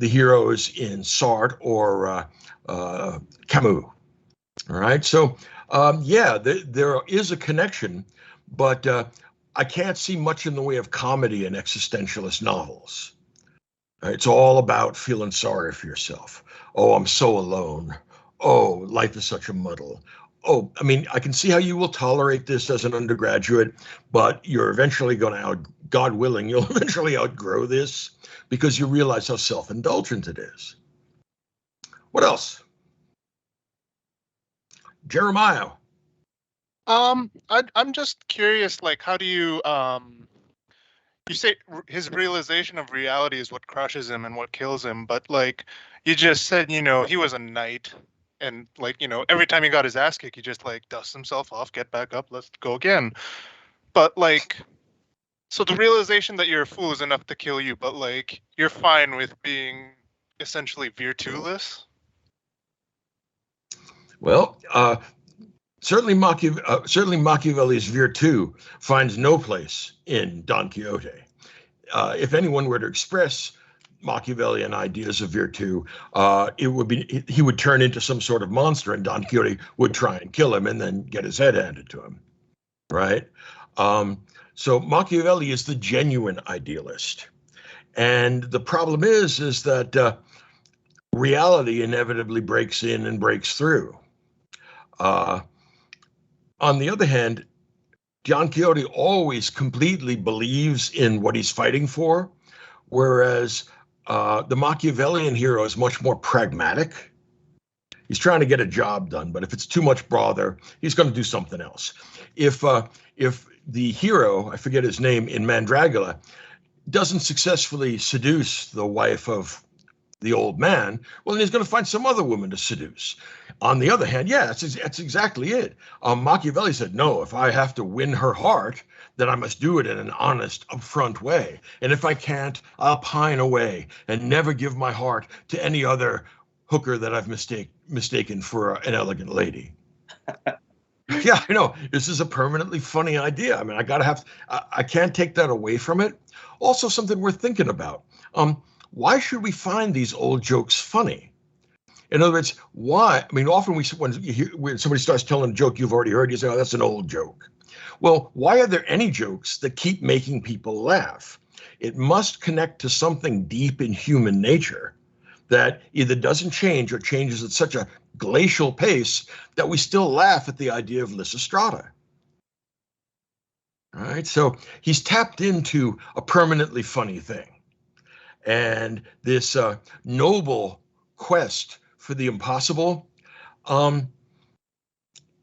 heroes in Sartre or Camus. All right, so there is a connection, but I can't see much in the way of comedy in existentialist novels. It's all about feeling sorry for yourself. Oh, I'm so alone. Oh, life is such a muddle. Oh, I can see how you will tolerate this as an undergraduate, but you're eventually going to God willing, you'll eventually outgrow this because you realize how self-indulgent it is. What else? Jeremiah.
I'm just curious, like, how do you say his realization of reality is what crushes him and what kills him, but like you just said, he was a knight, and like, every time he got his ass kicked, he just like dusts himself off, get back up, let's go again. But like, so the realization that you're a fool is enough to kill you, but like you're fine with being essentially virtueless?
Well, certainly Machiavelli's virtue finds no place in Don Quixote. if anyone were to express Machiavellian ideas of virtue, it would be he would turn into some sort of monster, and Don Quixote would try and kill him and then get his head handed to him, right? So Machiavelli is the genuine idealist, and the problem is that reality inevitably breaks in and breaks through. On the other hand, Don Quixote always completely believes in what he's fighting for, whereas the Machiavellian hero is much more pragmatic. He's trying to get a job done, but if it's too much bother, he's going to do something else. If the hero, I forget his name, in Mandragora, doesn't successfully seduce the wife of the old man, well, then he's going to find some other woman to seduce. On the other hand, yeah, that's exactly it. Machiavelli said, no, if I have to win her heart, then I must do it in an honest, upfront way. And if I can't, I'll pine away and never give my heart to any other hooker that I've mistaken for an elegant lady. Yeah, I know. This is a permanently funny idea. I mean, I can't take that away from it. Also, something worth thinking about. Why should we find these old jokes funny? In other words, why? I mean, often when somebody starts telling a joke you've already heard, you say, oh, that's an old joke. Well, why are there any jokes that keep making people laugh? It must connect to something deep in human nature that either doesn't change or changes at such a glacial pace that we still laugh at the idea of Lysistrata. All right, so he's tapped into a permanently funny thing. And this noble quest for the impossible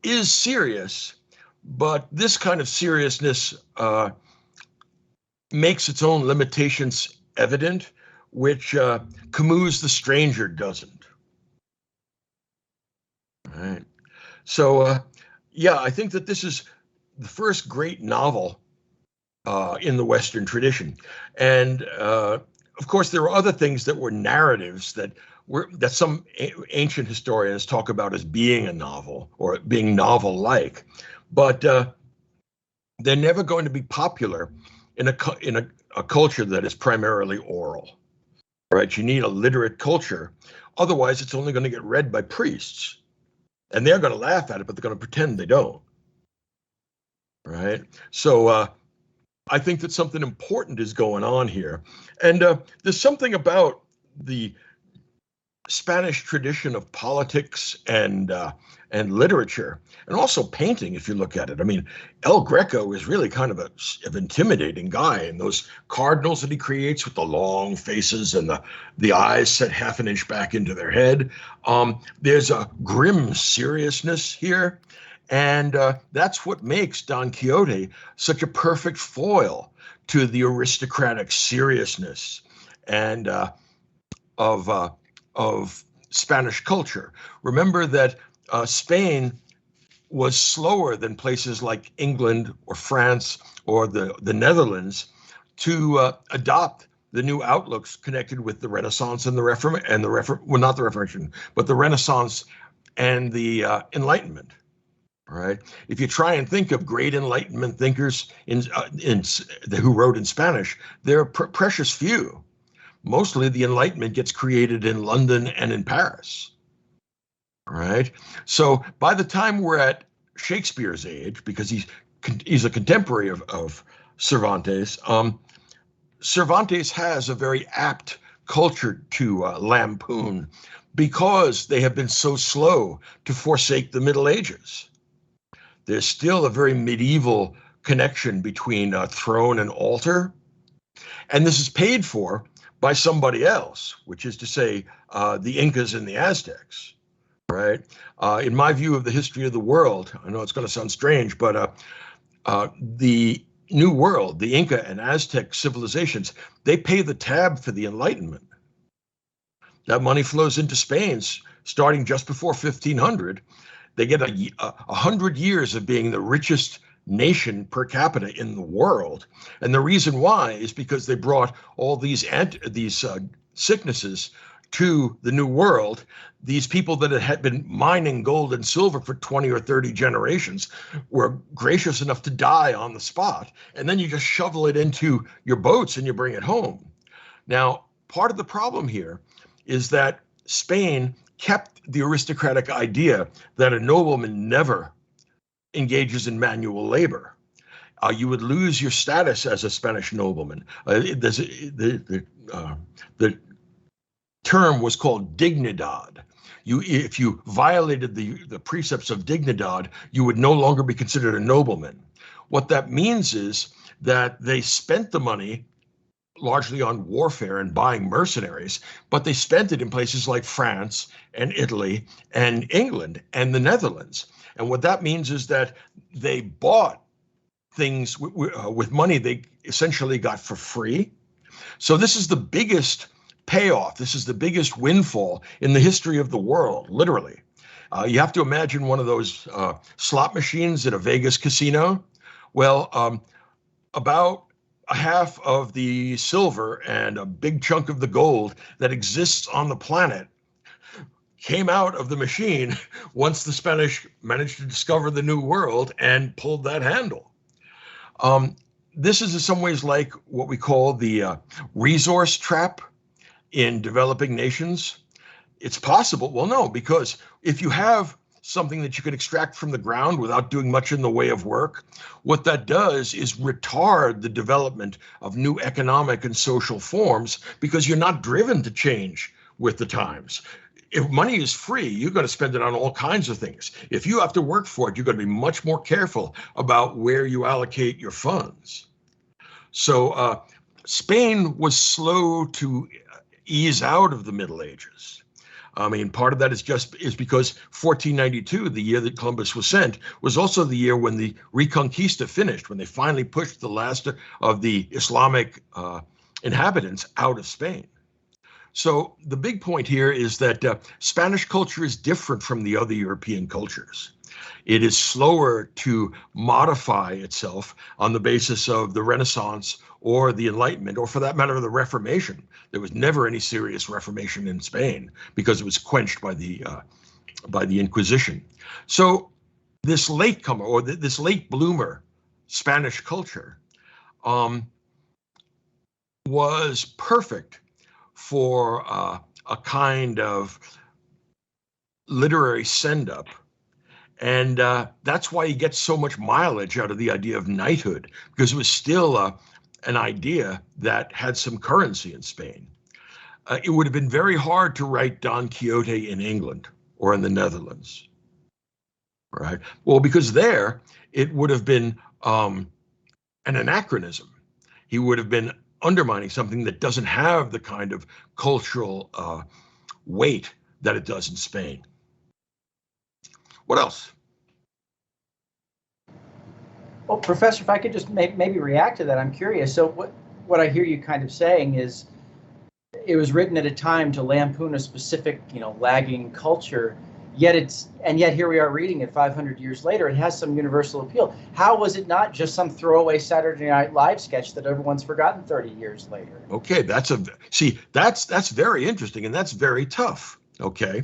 is serious, but this kind of seriousness makes its own limitations evident, which Camus' The Stranger doesn't. All right. So, yeah, I think that this is the first great novel in the Western tradition. And of course, there were other things that were narratives that some ancient historians talk about as being a novel or being novel-like, but they're never going to be popular in a culture that is primarily oral, right? You need a literate culture. Otherwise, it's only going to get read by priests, and they're going to laugh at it, but they're going to pretend they don't, right? So I think that something important is going on here. And there's something about the Spanish tradition of politics and literature, and also painting, if you look at it. I mean, El Greco is really kind of an intimidating guy, and those cardinals that he creates with the long faces and the eyes set half an inch back into their head. There's a grim seriousness here. And that's what makes Don Quixote such a perfect foil to the aristocratic seriousness and of Spanish culture. Remember that Spain was slower than places like England or France or the Netherlands to adopt the new outlooks connected with the Renaissance and the not the Reformation, but the Renaissance and the Enlightenment. Right. If you try and think of great Enlightenment thinkers who wrote in Spanish, they're precious few. Mostly the Enlightenment gets created in London and in Paris. Right. So by the time we're at Shakespeare's age, because he's a contemporary of Cervantes, Cervantes has a very apt culture to lampoon because they have been so slow to forsake the Middle Ages. There's still a very medieval connection between throne and altar. And this is paid for by somebody else, which is to say the Incas and the Aztecs, right? In my view of the history of the world, I know it's going to sound strange, but the New World, the Inca and Aztec civilizations, they pay the tab for the Enlightenment. That money flows into Spain starting just before 1500. They get 100 years of being the richest nation per capita in the world. And the reason why is because they brought all these sicknesses to the New World, these people that had been mining gold and silver for 20 or 30 generations were gracious enough to die on the spot. And then you just shovel it into your boats and you bring it home. Now, part of the problem here is that Spain kept the aristocratic idea that a nobleman never engages in manual labor. You would lose your status as a Spanish nobleman. The term was called dignidad. If you violated the precepts of dignidad, you would no longer be considered a nobleman. What that means is that they spent the money largely on warfare and buying mercenaries, but they spent it in places like France and Italy and England and the Netherlands. And what that means is that they bought things with money they essentially got for free. So this is the biggest payoff. This is the biggest windfall in the history of the world, literally. You have to imagine one of those slot machines at a Vegas casino. Well, about a half of the silver and a big chunk of the gold that exists on the planet came out of the machine once the Spanish managed to discover the New World and pulled that handle. This is in some ways like what we call the resource trap in developing nations. It's possible. Well, no, because if you have something that you can extract from the ground without doing much in the way of work, what that does is retard the development of new economic and social forms because you're not driven to change with the times. If money is free, you're going to spend it on all kinds of things. If you have to work for it, you're going to be much more careful about where you allocate your funds. So Spain was slow to ease out of the Middle Ages. I mean, part of that is because 1492, the year that Columbus was sent, was also the year when the Reconquista finished, when they finally pushed the last of the Islamic inhabitants out of Spain. So the big point here is that Spanish culture is different from the other European cultures. It is slower to modify itself on the basis of the Renaissance or the Enlightenment, or for that matter, the Reformation. There was never any serious Reformation in Spain because it was quenched by the Inquisition. So this latecomer or this late bloomer Spanish culture was perfect for a kind of literary send-up. And that's why you get so much mileage out of the idea of knighthood, because it was still an idea that had some currency in Spain. It would have been very hard to write Don Quixote in England or in the Netherlands, right? Well, because there it would have been an anachronism. He would have been undermining something that doesn't have the kind of cultural weight that it does in Spain. What else?
Well, Professor, if I could just maybe react to that, I'm curious. So what I hear you kind of saying is it was written at a time to lampoon a specific, lagging culture, yet here we are reading it 500 years later. It has some universal appeal. How was it not just some throwaway Saturday Night Live sketch that everyone's forgotten 30 years later?
Okay, that's very interesting, and that's very tough. Okay.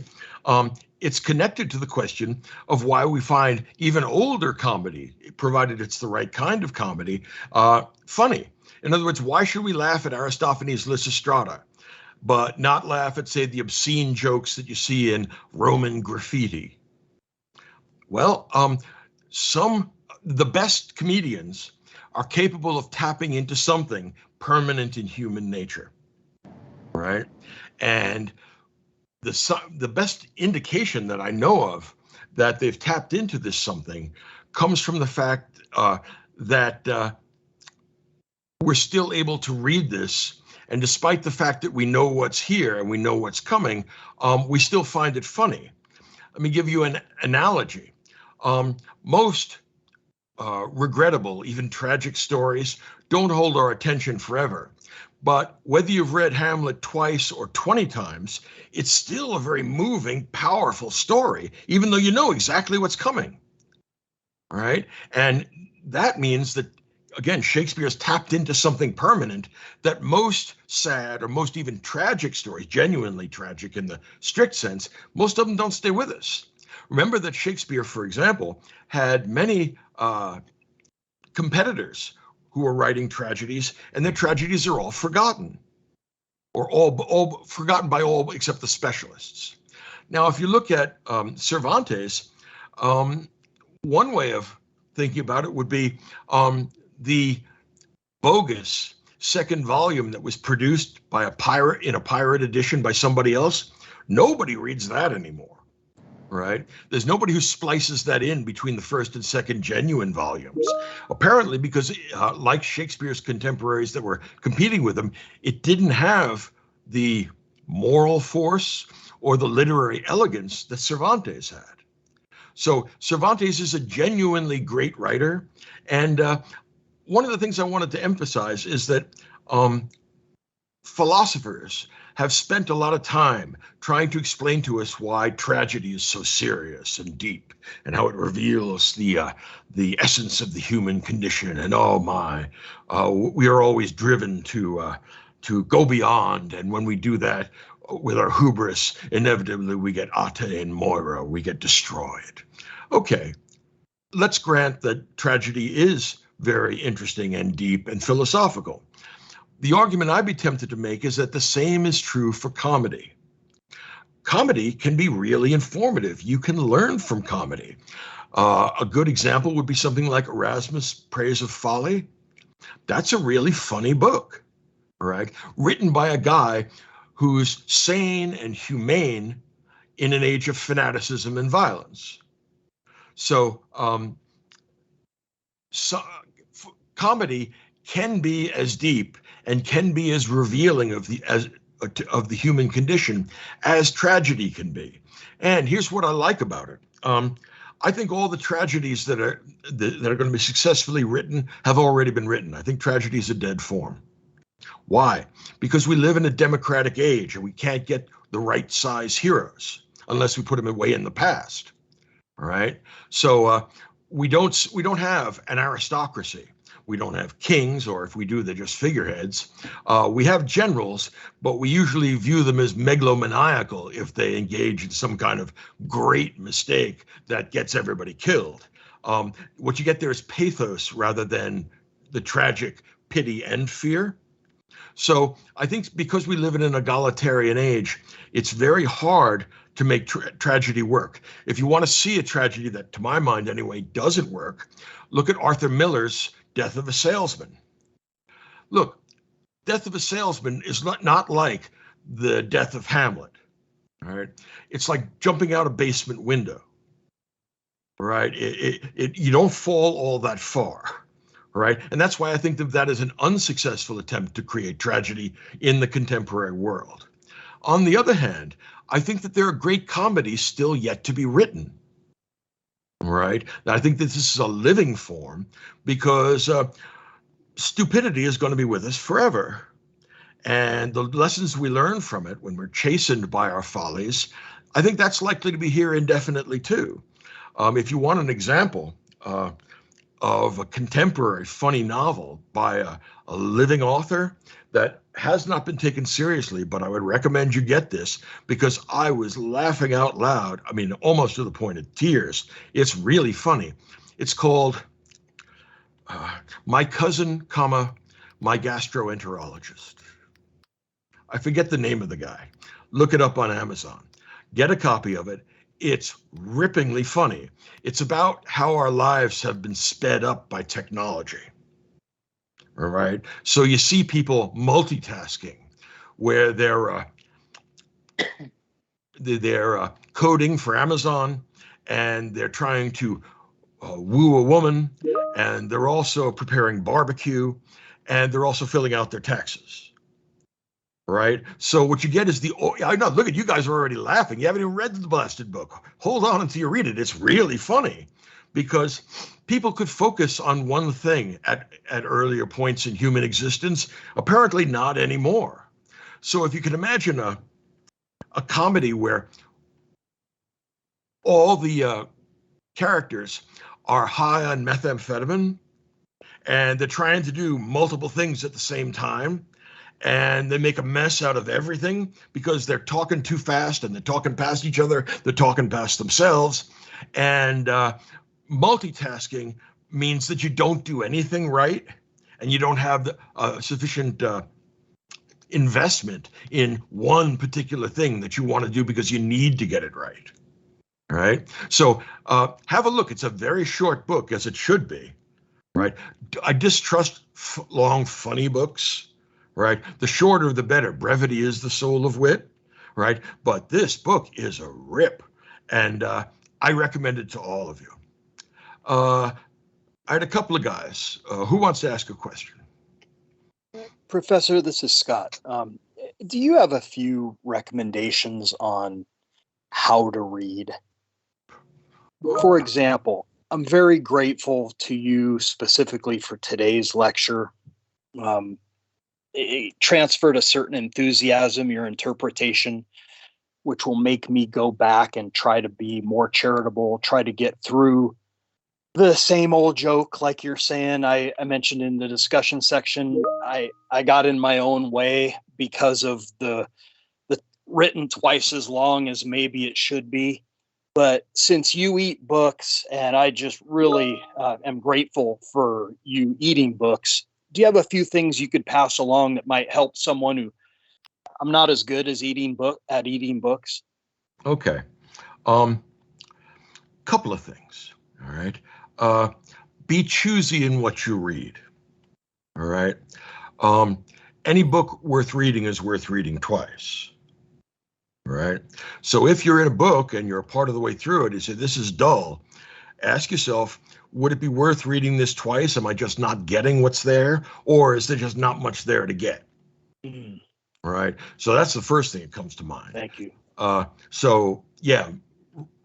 It's connected to the question of why we find even older comedy, provided it's the right kind of comedy, funny. In other words, why should we laugh at Aristophanes' Lysistrata, but not laugh at, say, the obscene jokes that you see in Roman graffiti? Well, the best comedians are capable of tapping into something permanent in human nature, right? And the best indication that I know of that they've tapped into this something comes from the fact that we're still able to read this, and despite the fact that we know what's here and we know what's coming, we still find it funny. Let me give you an analogy. Most regrettable, even tragic stories don't hold our attention forever. But whether you've read Hamlet twice or 20 times, it's still a very moving, powerful story, even though you know exactly what's coming. All right. And that means that again, Shakespeare's tapped into something permanent that most sad or most even tragic stories, genuinely tragic in the strict sense, most of them don't stay with us. Remember that Shakespeare, for example, had many competitors who were writing tragedies, and their tragedies are all forgotten, or all forgotten by all except the specialists. Now, if you look at Cervantes, one way of thinking about it would be the bogus second volume that was produced by a pirate in a pirate edition by somebody else. Nobody reads that anymore, right? There's nobody who splices that in between the first and second genuine volumes. Apparently, because like Shakespeare's contemporaries that were competing with him, it didn't have the moral force or the literary elegance that Cervantes had. So Cervantes is a genuinely great writer. And one of the things I wanted to emphasize is that philosophers have spent a lot of time trying to explain to us why tragedy is so serious and deep, and how it reveals the essence of the human condition. And oh my, we are always driven to go beyond. And when we do that with our hubris, inevitably we get Ate and Moira, we get destroyed. Okay, let's grant that tragedy is very interesting and deep and philosophical. The argument I'd be tempted to make is that the same is true for comedy. Comedy can be really informative. You can learn from comedy. A good example would be something like Erasmus' Praise of Folly. That's a really funny book, right? Written by a guy who's sane and humane in an age of fanaticism and violence. So, comedy can be as deep and can be as revealing of the human condition as tragedy can be. And here's what I like about it. I think all the tragedies that are going to be successfully written have already been written. I think tragedy is a dead form. Why? Because we live in a democratic age and we can't get the right size heroes unless we put them away in the past. All right. So we don't have an aristocracy. We don't have kings, or if we do, they're just figureheads. We have generals, but we usually view them as megalomaniacal if they engage in some kind of great mistake that gets everybody killed. What you get there is pathos rather than the tragic pity and fear. So I think because we live in an egalitarian age, it's very hard to make tragedy work. If you want to see a tragedy that, to my mind anyway, doesn't work, look at Arthur Miller's Death of a Salesman. Look, Death of a Salesman is not like the death of Hamlet. All right, it's like jumping out a basement window. Right, you don't fall all that far. Right, and that's why I think that is an unsuccessful attempt to create tragedy in the contemporary world. On the other hand, I think that there are great comedies still yet to be written. Right, and I think that this is a living form because stupidity is going to be with us forever. And the lessons we learn from it when we're chastened by our follies, I think that's likely to be here indefinitely too. If you want an example of a contemporary funny novel by a living author that has not been taken seriously, but I would recommend you get this because I was laughing out loud. I mean, almost to the point of tears. It's really funny. It's called My Cousin, My Gastroenterologist. I forget the name of the guy. Look it up on Amazon. Get a copy of it. It's rippingly funny. It's about how our lives have been sped up by technology. All right. So you see people multitasking where they're coding for Amazon and they're trying to woo a woman, and they're also preparing barbecue, and they're also filling out their taxes. Right. So what you get is I know, look at you guys are already laughing. You haven't even read the blasted book. Hold on until you read it. It's really funny because people could focus on one thing at earlier points in human existence. Apparently not anymore. So if you can imagine a comedy where all the characters are high on methamphetamine and they're trying to do multiple things at the same time, and they make a mess out of everything because they're talking too fast and they're talking past each other, they're talking past themselves, and multitasking means that you don't do anything right, and you don't have the sufficient investment in one particular thing that you want to do because you need to get it right. Right? So have a look. It's a very short book, as it should be. Right? I distrust long, funny books. Right? The shorter, the better. Brevity is the soul of wit. Right? But this book is a rip, and I recommend it to all of you. I had a couple of guys. Who wants to ask a question?
Professor, this is Scott. Do you have a few recommendations on how to read? For example, I'm very grateful to you specifically for today's lecture. It transferred a certain enthusiasm, your interpretation, which will make me go back and try to be more charitable, try to get through the same old joke, like you're saying. I mentioned in the discussion section, I got in my own way because of the written twice as long as maybe it should be. But since you eat books, and I just really am grateful for you eating books, do you have a few things you could pass along that might help someone who I'm not as good as eating books?
Okay. Couple of things. All right. Be choosy in what you read. All right. Any book worth reading is worth reading twice. Right. So if you're in a book and you're a part of the way through it, you say, this is dull. Ask yourself, would it be worth reading this twice? Am I just not getting what's there? Or is there just not much there to get?
Mm.
Right. So that's the first thing that comes to mind.
Thank you.
So yeah,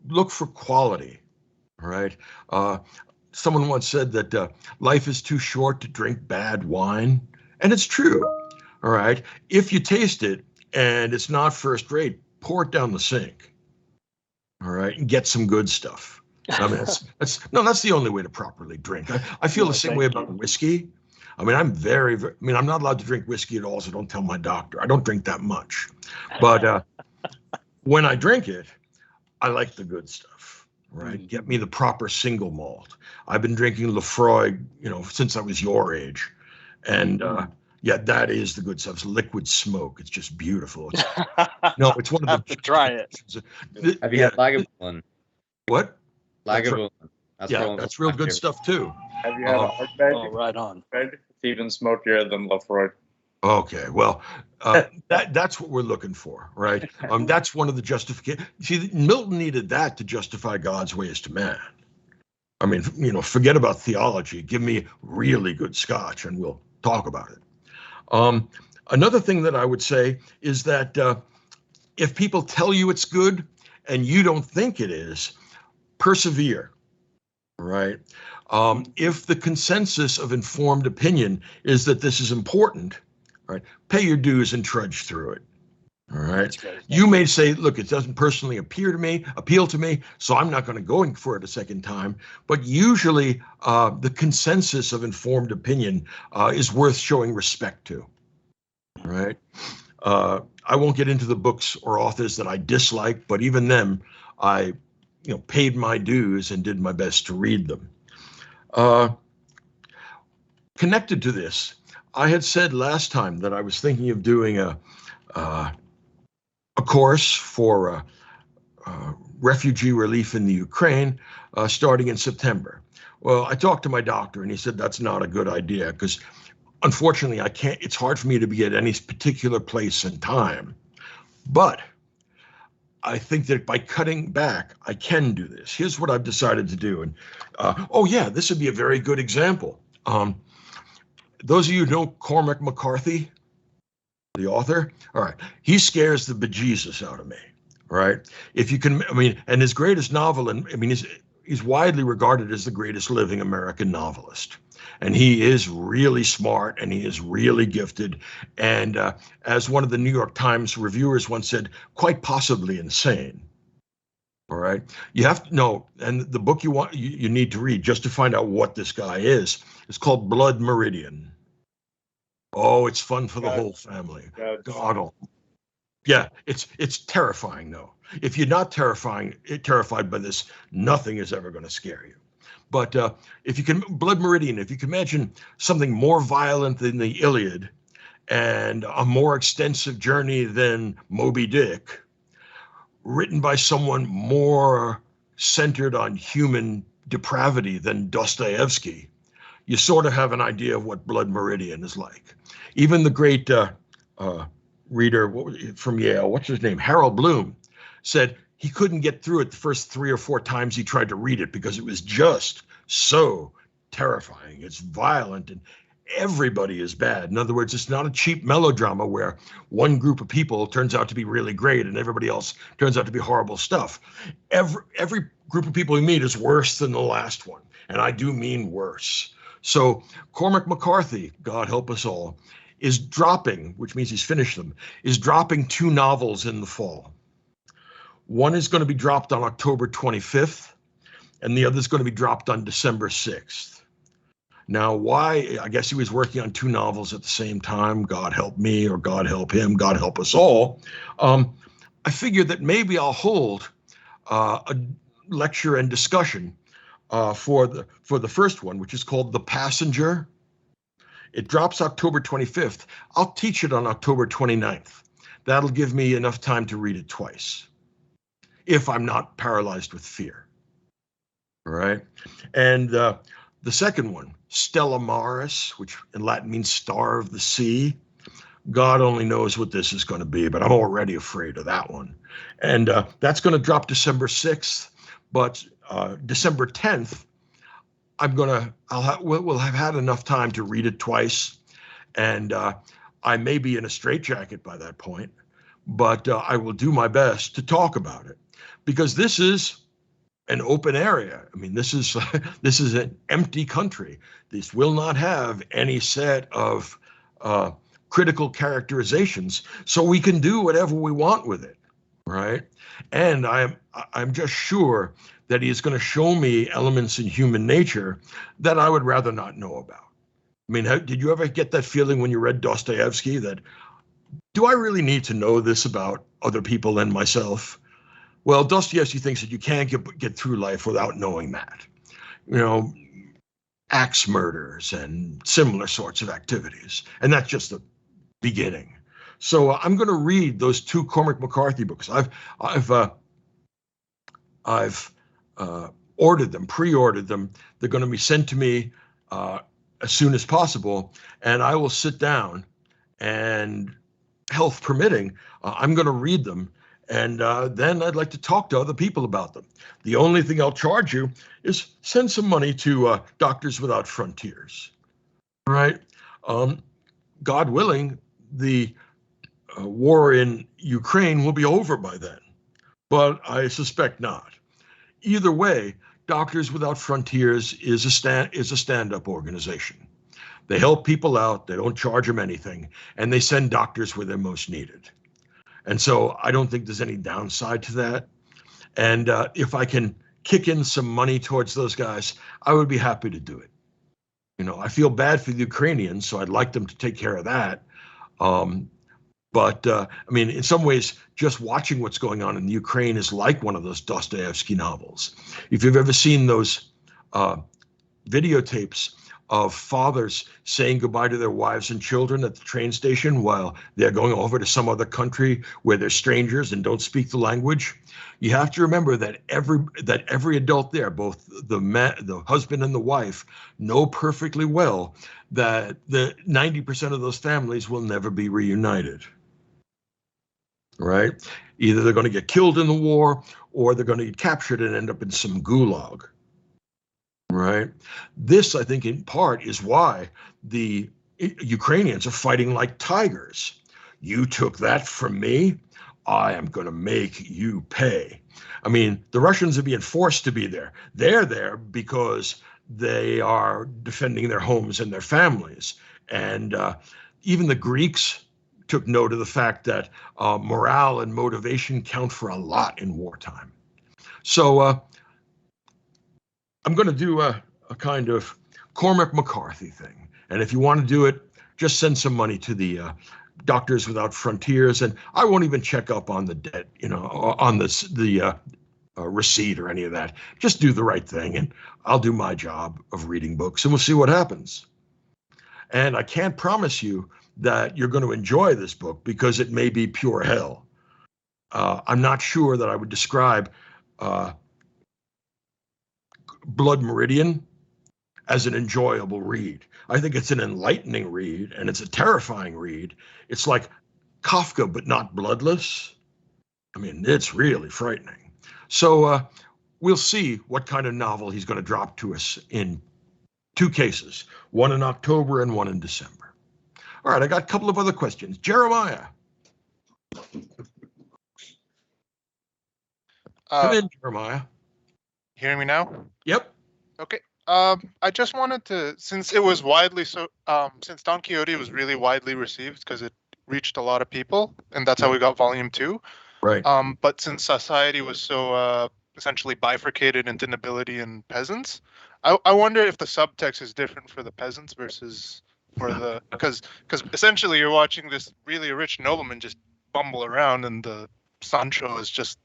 look for quality. All right. Someone once said that life is too short to drink bad wine. And it's true. All right. If you taste it and it's not first rate, pour it down the sink. All right. And get some good stuff. I mean, that's the only way to properly drink. I feel the same way about whiskey. I mean, I'm I'm not allowed to drink whiskey at all, so don't tell my doctor. I don't drink that much. But when I drink it, I like the good stuff, right? Get me the proper single malt. I've been drinking Lefroy, since I was your age. And yeah, that is the good stuff. It's liquid smoke. It's just beautiful. It's one of the.
Have to try it.
Have you had Lagavulin?
What?
Lagavulin.
That's real good stuff too.
Have you had a Ardbeg?
Oh, right on.
It's even smokier than Lefroy.
Okay, well, that's what we're looking for, right? That's one of the justifications. See, Milton needed that to justify God's ways to man. I mean, forget about theology. Give me really good scotch, and we'll talk about it. Another thing that I would say is that if people tell you it's good and you don't think it is, persevere, right? If the consensus of informed opinion is that this is important, right, pay your dues and trudge through it. All right. You may say, look, it doesn't personally appeal to me, so I'm not going to go in for it a second time. But usually the consensus of informed opinion is worth showing respect to. All right. I won't get into the books or authors that I dislike, but even them, I paid my dues and did my best to read them. Connected to this, I had said last time that I was thinking of doing a course for refugee relief in the Ukraine starting in September. Well, I talked to my doctor and he said that's not a good idea because unfortunately it's hard for me to be at any particular place and time. But I think that by cutting back, I can do this. Here's what I've decided to do. And this would be a very good example. Those of you who know Cormac McCarthy, the author, all right, he scares the bejesus out of me, right? If you can, and his greatest novel, he's widely regarded as the greatest living American novelist. And he is really smart and he is really gifted. And as one of the New York Times reviewers once said, quite possibly insane. All right. You have to know, and the book you need to read just to find out what this guy is called Blood Meridian. Oh, it's fun for the whole family. God, yeah, it's terrifying though. If you're not terrified by this, nothing is ever going to scare you. But if you can, Blood Meridian, if you can imagine something more violent than the Iliad and a more extensive journey than Moby Dick, written by someone more centered on human depravity than Dostoevsky, you sort of have an idea of what Blood Meridian is like. Even the great reader from Yale, what's his name, Harold Bloom, said he couldn't get through it the first 3 or 4 times he tried to read it because it was just so terrifying. It's violent and everybody is bad. In other words, it's not a cheap melodrama where one group of people turns out to be really great and everybody else turns out to be horrible stuff. Every group of people we meet is worse than the last one, and I do mean worse. So Cormac McCarthy, God help us all, is dropping, which means he's finished them, is dropping 2 novels in the fall. One is going to be dropped on October 25th, and the other is going to be dropped on December 6th. Now, why? I guess he was working on 2 novels at the same time. God help me, or God help him, God help us all. I figured that maybe I'll hold a lecture and discussion for the first one, which is called The Passenger. It drops October 25th. I'll teach it on October 29th. That'll give me enough time to read it twice, if I'm not paralyzed with fear. All right. And the second one, Stella Maris, which in Latin means Star of the Sea. God only knows what this is going to be, but I'm already afraid of that one. And that's going to drop December 6th, but December 10th, we'll have had enough time to read it twice, and I may be in a straitjacket by that point, but I will do my best to talk about it, because this is an open area. I mean, this is an empty country. This will not have any set of critical characterizations, so we can do whatever we want with it, right? And I'm just sure that he is going to show me elements in human nature that I would rather not know about. I mean, did you ever get that feeling when you read Dostoevsky that, do I really need to know this about other people than myself? Well, Dostoevsky thinks that you can't get through life without knowing that. You know, axe murders and similar sorts of activities. And that's just the beginning. So I'm going to read those 2 Cormac McCarthy books. I've ordered them, pre-ordered them. They're going to be sent to me as soon as possible, and I will sit down and, health permitting, I'm going to read them, and then I'd like to talk to other people about them. The only thing I'll charge you is send some money to Doctors Without Frontiers. All right? God willing, the war in Ukraine will be over by then, but I suspect not. Either way, Doctors Without Frontiers is a stand-up organization. They help people out, they don't charge them anything, and they send doctors where they're most needed. And so I don't think there's any downside to that. And if I can kick in some money towards those guys, I would be happy to do it. You know, I feel bad for the Ukrainians, so I'd like them to take care of that. But I mean, in some ways, just watching what's going on in the Ukraine is like one of those Dostoevsky novels. If you've ever seen those videotapes of fathers saying goodbye to their wives and children at the train station while they're going over to some other country where they're strangers and don't speak the language, you have to remember that every adult there, both the husband and the wife, know perfectly well that the 90% of those families will never be reunited. Right? Either they're going to get killed in the war or they're going to get captured and end up in some gulag. Right? This, I think, in part is why the Ukrainians are fighting like tigers. You took that from me, I am going to make you pay. I mean, the Russians are being forced to be there. They're there because they are defending their homes and their families. And even the Greeks took note of the fact that morale and motivation count for a lot in wartime. So I'm going to do a kind of Cormac McCarthy thing. And if you want to do it, just send some money to the Doctors Without Frontiers. And I won't even check up on the debt, on the receipt or any of that. Just do the right thing. And I'll do my job of reading books and we'll see what happens. And I can't promise you that you're going to enjoy this book because it may be pure hell. I'm not sure that I would describe Blood Meridian as an enjoyable read. I think it's an enlightening read and it's a terrifying read. It's like Kafka, but not bloodless. I mean, it's really frightening. So we'll see what kind of novel he's going to drop to us in 2 cases, one in October and one in December. All right, I got a couple of other questions. Jeremiah. Come in, Jeremiah.
Hearing me now?
Yep.
Okay. I just wanted to, since it was since Don Quixote was really widely received because it reached a lot of people, and that's how we got Volume 2.
Right.
But since society was so essentially bifurcated into nobility and peasants, I wonder if the subtext is different for the peasants versus for the, because essentially you're watching this really rich nobleman just bumble around, and the Sancho is just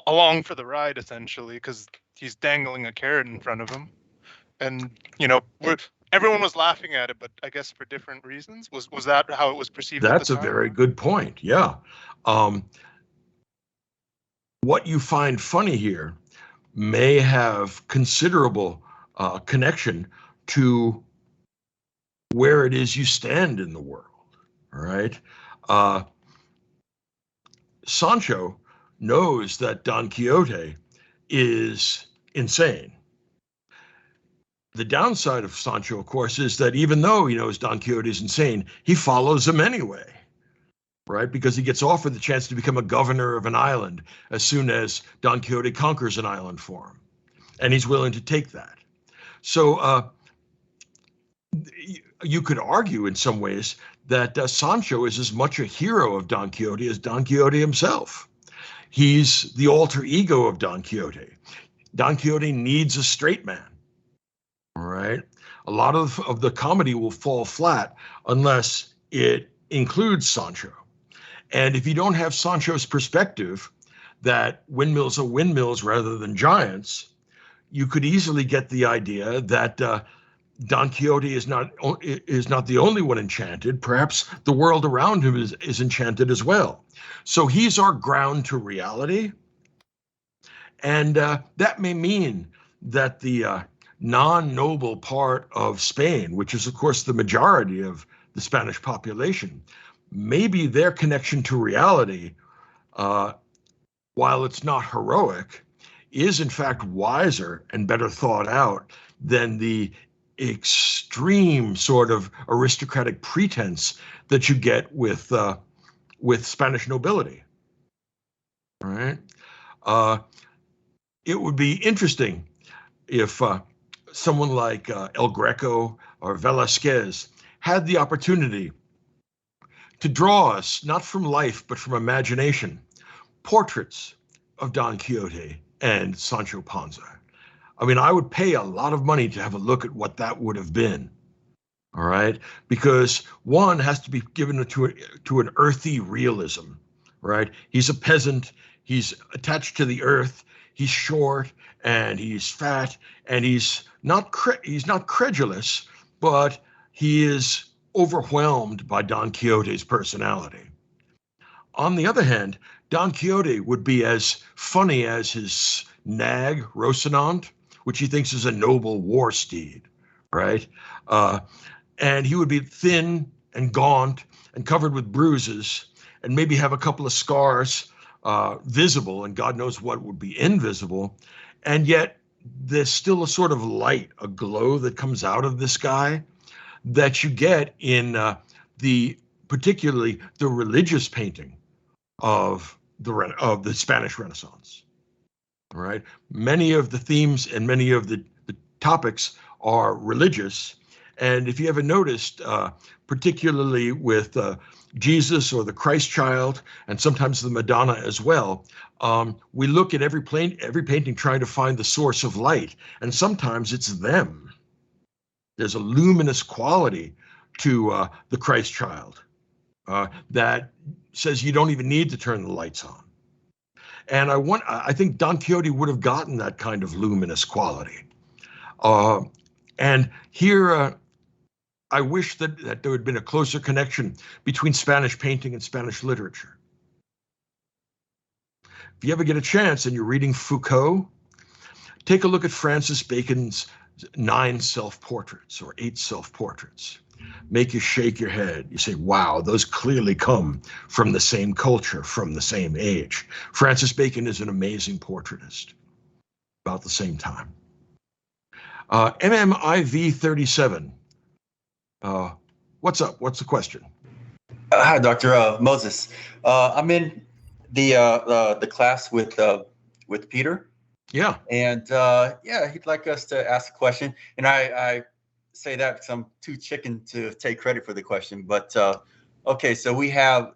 along for the ride essentially because he's dangling a carrot in front of him. And everyone was laughing at it, but I guess for different reasons. Was that how it was perceived?
That's
at
a
the time?
very good point. Yeah. What you find funny here may have considerable connection to where it is you stand in the world. All right. Sancho knows that Don Quixote is insane. The downside of Sancho, of course, is that even though he knows Don Quixote is insane, he follows him anyway, right? Because he gets offered the chance to become a governor of an island as soon as Don Quixote conquers an island for him. And he's willing to take that. So you could argue in some ways that Sancho is as much a hero of Don Quixote as Don Quixote himself. He's the alter ego of Don Quixote. Don Quixote needs a straight man. All right. A lot of the comedy will fall flat unless it includes Sancho. And if you don't have Sancho's perspective that windmills are windmills rather than giants, you could easily get the idea that Don Quixote is not the only one enchanted. Perhaps the world around him is enchanted as well. So he's our ground to reality. And that may mean that the non-noble part of Spain, which is, of course, the majority of the Spanish population, maybe their connection to reality, while it's not heroic, is in fact wiser and better thought out than the extreme sort of aristocratic pretense that you get with Spanish nobility. All right. It would be interesting if someone like El Greco or Velasquez had the opportunity to draw us, not from life, but from imagination, portraits of Don Quixote and Sancho Panza. I mean, I would pay a lot of money to have a look at what that would have been. All right. Because one has to be given to an earthy realism, right? He's a peasant. He's attached to the earth. He's short and he's fat and he's not credulous, but he is overwhelmed by Don Quixote's personality. On the other hand, Don Quixote would be as funny as his nag, Rocinante, which he thinks is a noble war steed, right? And he would be thin and gaunt and covered with bruises and maybe have a couple of scars visible, and God knows what would be invisible. And yet there's still a sort of light, a glow that comes out of this guy that you get in particularly the religious painting of the Spanish Renaissance. All right. Many of the themes and many of the topics are religious, And if you ever noticed, particularly with Jesus or the Christ child, and sometimes the Madonna as well, we look at every painting trying to find the source of light, and sometimes it's them. There's a luminous quality to the Christ child that says you don't even need to turn the lights on. And I think Don Quixote would have gotten that kind of luminous quality. And here, I wish that there had been a closer connection between Spanish painting and Spanish literature. If you ever get a chance and you're reading Foucault, take a look at Francis Bacon's 9 self-portraits or 8 self-portraits. Make you shake your head. You say, wow, those clearly come from the same culture, from the same age. Francis Bacon is an amazing portraitist, about the same time. MMIV 37. What's up? What's the question?
Hi, Dr. Moses. I'm in the class with Peter.
Yeah.
And yeah, he'd like us to ask a question. And I say that because I'm too chicken to take credit for the question. But okay, so we have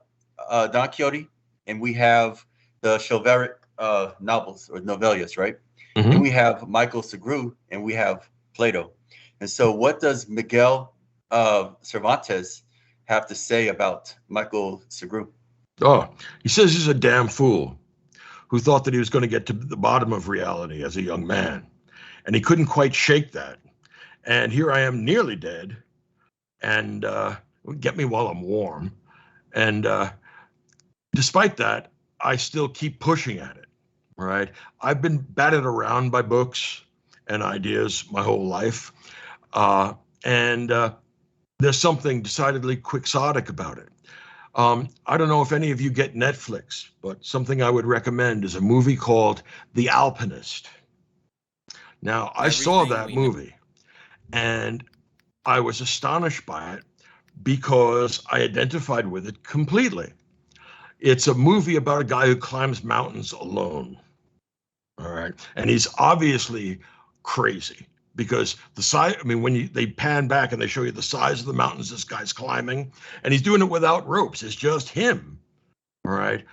Don Quixote and we have the chivalric novels or novellas, right?
Mm-hmm.
And we have Michael Sugrue and we have Plato. And so what does Miguel Cervantes have to say about Michael Sugrue?
Oh, he says he's a damn fool who thought that he was going to get to the bottom of reality as a young man. And he couldn't quite shake that. And here I am nearly dead. And get me while I'm warm. And despite that, I still keep pushing at it, right? I've been batted around by books and ideas my whole life. And there's something decidedly quixotic about it. I don't know if any of you get Netflix, but something I would recommend is a movie called The Alpinist. Now, I saw that movie and I was astonished by it because I identified with it completely. It's a movie about a guy who climbs mountains alone. All right. And he's obviously crazy because the size, I mean, when they pan back and they show you the size of the mountains this guy's climbing, and he's doing it without ropes. It's just him. All right.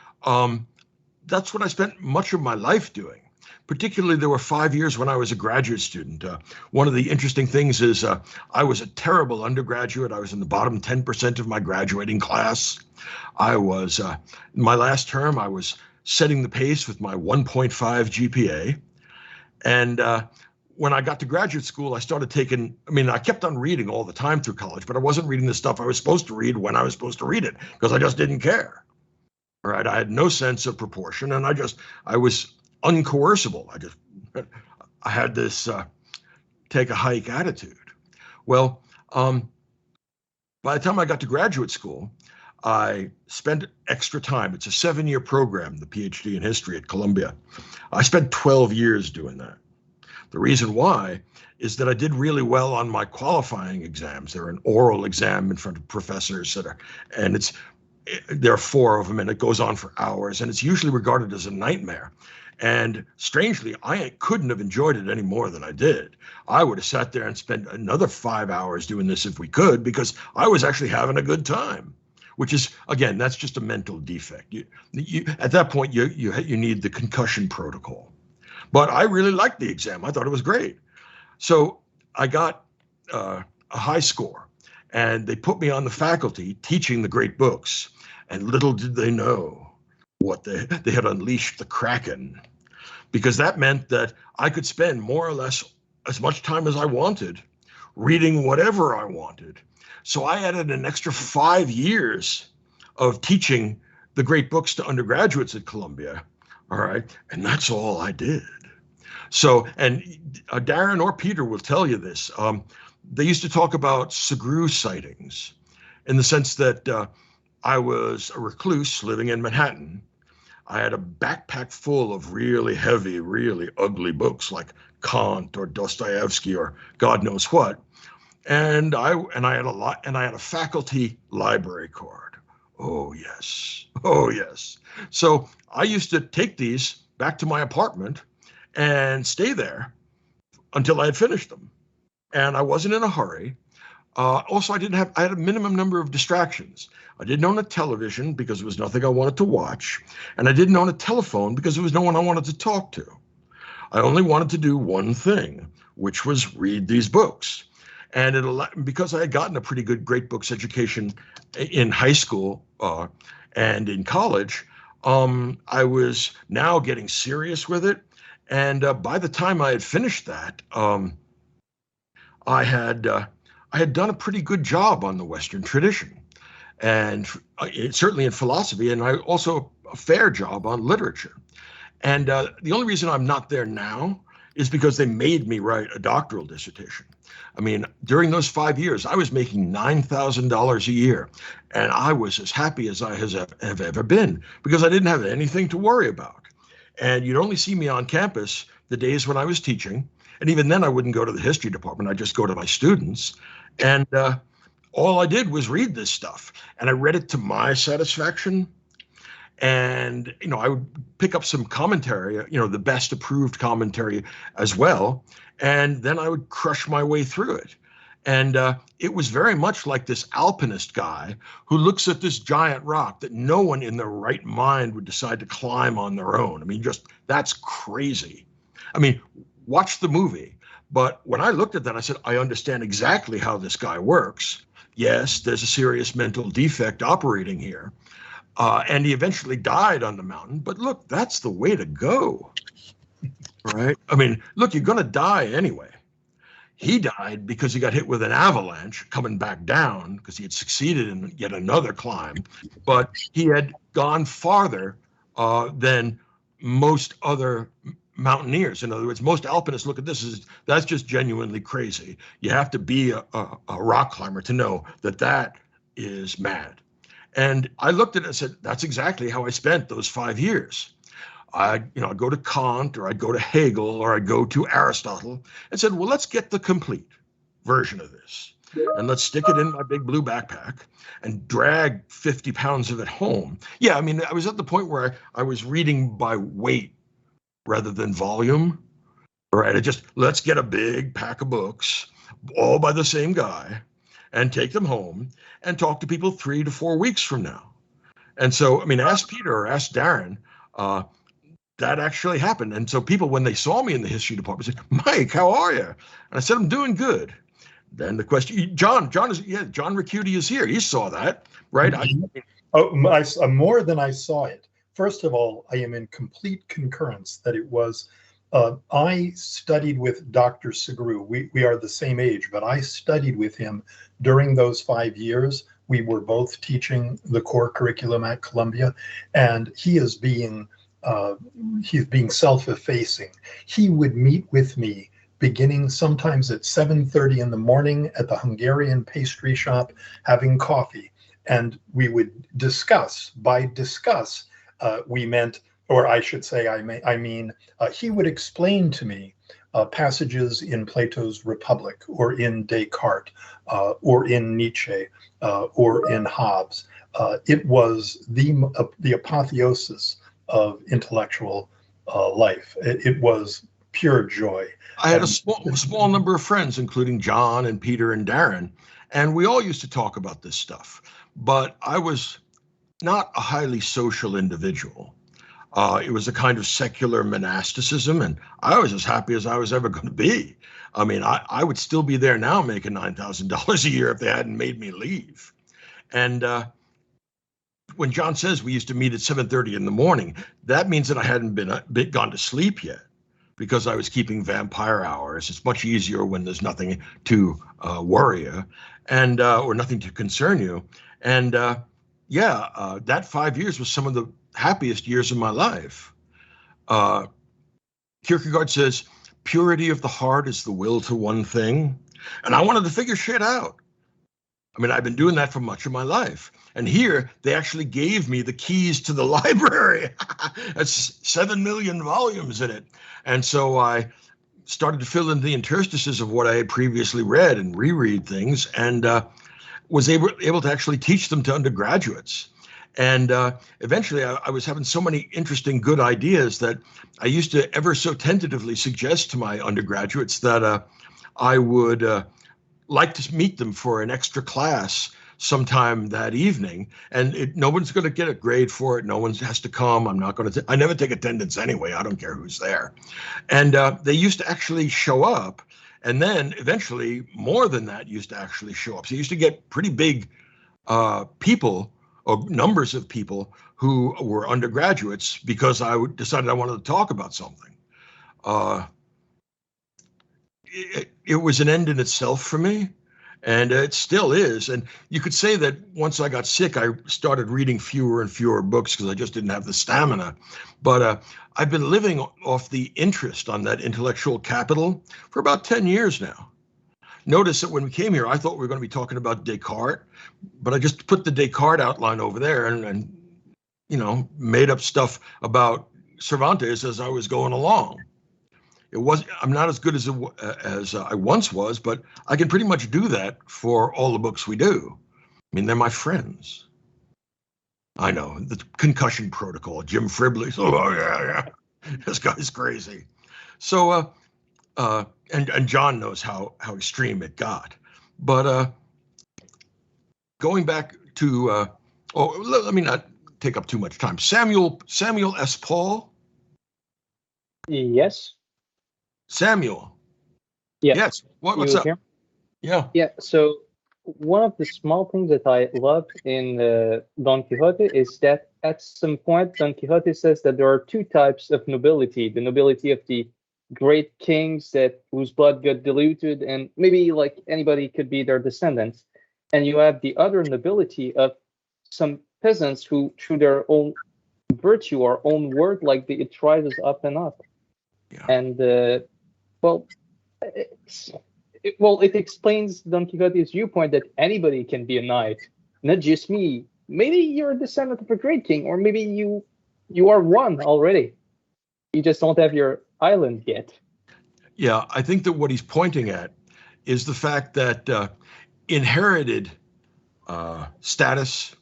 That's what I spent much of my life doing. Particularly, there were 5 years when I was a graduate student. One of the interesting things is I was a terrible undergraduate. I was in the bottom 10% of my graduating class. I was, in my last term, I was setting the pace with my 1.5 GPA. And when I got to graduate school, I started taking, I kept on reading all the time through college, but I wasn't reading the stuff I was supposed to read when I was supposed to read it because I just didn't care. All right. I had no sense of proportion and I was uncoercible. I had this take a hike attitude. Well, by the time I got to graduate school, I spent extra time. It's a 7-year program, the PhD in history at Columbia. I spent 12 years doing that. The reason why is that I did really well on my qualifying exams. They're an oral exam in front of professors there are 4 of them and it goes on for hours and it's usually regarded as a nightmare. And strangely, I couldn't have enjoyed it any more than I did. I would have sat there and spent another 5 hours doing this if we could, because I was actually having a good time, which is, again, that's just a mental defect. At that point, you need the concussion protocol. But I really liked the exam. I thought it was great. So I got a high score and they put me on the faculty teaching the great books. And little did they know what they had unleashed the Kraken, because that meant that I could spend more or less as much time as I wanted reading whatever I wanted. So I added an extra 5 years of teaching the great books to undergraduates at Columbia. All right. And that's all I did. So, and Darren or Peter will tell you this. They used to talk about Sugrue sightings in the sense that I was a recluse living in Manhattan. I had a backpack full of really heavy, really ugly books like Kant or Dostoevsky or God knows what. And I had a lot, and I had a faculty library card. Oh yes. Oh yes. So I used to take these back to my apartment and stay there until I had finished them. And I wasn't in a hurry. Also, I had a minimum number of distractions. I didn't own a television because there was nothing I wanted to watch. And I didn't own a telephone because there was no one I wanted to talk to. I only wanted to do one thing, which was read these books. And because I had gotten a pretty good great books education in high school and in college, I was now getting serious with it. And by the time I had finished that, I had done a pretty good job on the Western tradition, and certainly in philosophy, and I also a fair job on literature. And the only reason I'm not there now is because they made me write a doctoral dissertation. I mean, during those 5 years, I was making $9,000 a year, and I was as happy as I have ever been because I didn't have anything to worry about. And you'd only see me on campus the days when I was teaching. And even then, I wouldn't go to the history department. I'd just go to my students. And all I did was read this stuff. And I read it to my satisfaction. And, I would pick up some commentary, the best approved commentary as well. And then I would crush my way through it. And it was very much like this alpinist guy who looks at this giant rock that no one in their right mind would decide to climb on their own. I mean, that's crazy. I mean, watch the movie. But when I looked at that, I said, I understand exactly how this guy works. Yes, there's a serious mental defect operating here. And he eventually died on the mountain. But look, that's the way to go. Right? I mean, look, you're going to die anyway. He died because he got hit with an avalanche coming back down because he had succeeded in yet another climb. But he had gone farther than most other mountaineers. In other words, most alpinists look at this that's just genuinely crazy. You have to be a rock climber to know that is mad. And I looked at it and said, that's exactly how I spent those 5 years. I'd go to Kant, or I'd go to Hegel, or I'd go to Aristotle and said, well, let's get the complete version of this. And let's stick it in my big blue backpack and drag 50 pounds of it home. Yeah, I mean, I was at the point where I was reading by weight rather than volume. Right? Let's get a big pack of books, all by the same guy, and take them home and talk to people 3 to 4 weeks from now. And so, I mean, ask Peter or ask Darren, that actually happened. And so people, when they saw me in the history department, said, Mike, how are you? And I said, I'm doing good. Then the question, John Ricciuti is here. He saw that, right?
More than I saw it. First of all, I am in complete concurrence that it was, I studied with Dr. Sugrue. We are the same age, but I studied with him during those 5 years. We were both teaching the core curriculum at Columbia, and he's being self-effacing. He would meet with me beginning sometimes at 7:30 in the morning at the Hungarian pastry shop, having coffee, and we would discuss. By discuss, we meant, or I should say, I mean, he would explain to me passages in Plato's Republic, or in Descartes, or in Nietzsche, or in Hobbes. It was the apotheosis of intellectual life. It was pure joy.
I had a small number of friends, including John and Peter and Darren, and we all used to talk about this stuff. But I was not a highly social individual. It was a kind of secular monasticism, and I was as happy as I was ever going to be. I mean, I would still be there now making $9,000 a year if they hadn't made me leave. And when John says we used to meet at 7:30 in the morning, that means that I hadn't gone to sleep yet, because I was keeping vampire hours. It's much easier when there's nothing to worry you, and or nothing to concern you. And that 5 years was some of the happiest years of my life. Kierkegaard says, purity of the heart is the will to one thing. And I wanted to figure shit out. I mean, I've been doing that for much of my life. And here, they actually gave me the keys to the library. That's 7 million volumes in it. And so I started to fill in the interstices of what I had previously read and reread things, and was able to actually teach them to undergraduates. And eventually, I was having so many interesting, good ideas that I used to ever so tentatively suggest to my undergraduates that I would like to meet them for an extra class sometime that evening, and no one's going to get a grade for it. No one has to come. I'm not going to. I never take attendance anyway. I don't care who's there. And they used to actually show up, and then eventually more than that used to actually show up. So you used to get pretty big people or numbers of people who were undergraduates because I decided I wanted to talk about something. It was an end in itself for me. And it still is. And you could say that once I got sick, I started reading fewer and fewer books because I just didn't have the stamina. But I've been living off the interest on that intellectual capital for about 10 years now. Notice that when we came here, I thought we were going to be talking about Descartes, but I just put the Descartes outline over there and made up stuff about Cervantes as I was going along. I'm not as good as I once was, but I can pretty much do that for all the books we do. I mean, they're my friends. I know, the Concussion Protocol, Jim Fribley. Oh, yeah. This guy's crazy. So, and John knows how extreme it got. But going back to, let me not take up too much time. Samuel S. Paul?
Yes.
Samuel.
Yeah.
Yes. What's up?
Here?
Yeah.
Yeah. So one of the small things that I love in Don Quixote is that at some point Don Quixote says that there are two types of nobility: the nobility of the great kings whose blood got diluted, and maybe like anybody could be their descendants, and you have the other nobility of some peasants who, through their own virtue or own work, like it rises up and up.
Yeah.
And it explains Don Quixote's viewpoint that anybody can be a knight, not just me. Maybe you're a descendant of a great king, or maybe you are one already. You just don't have your island yet.
Yeah, I think that what he's pointing at is the fact that inherited status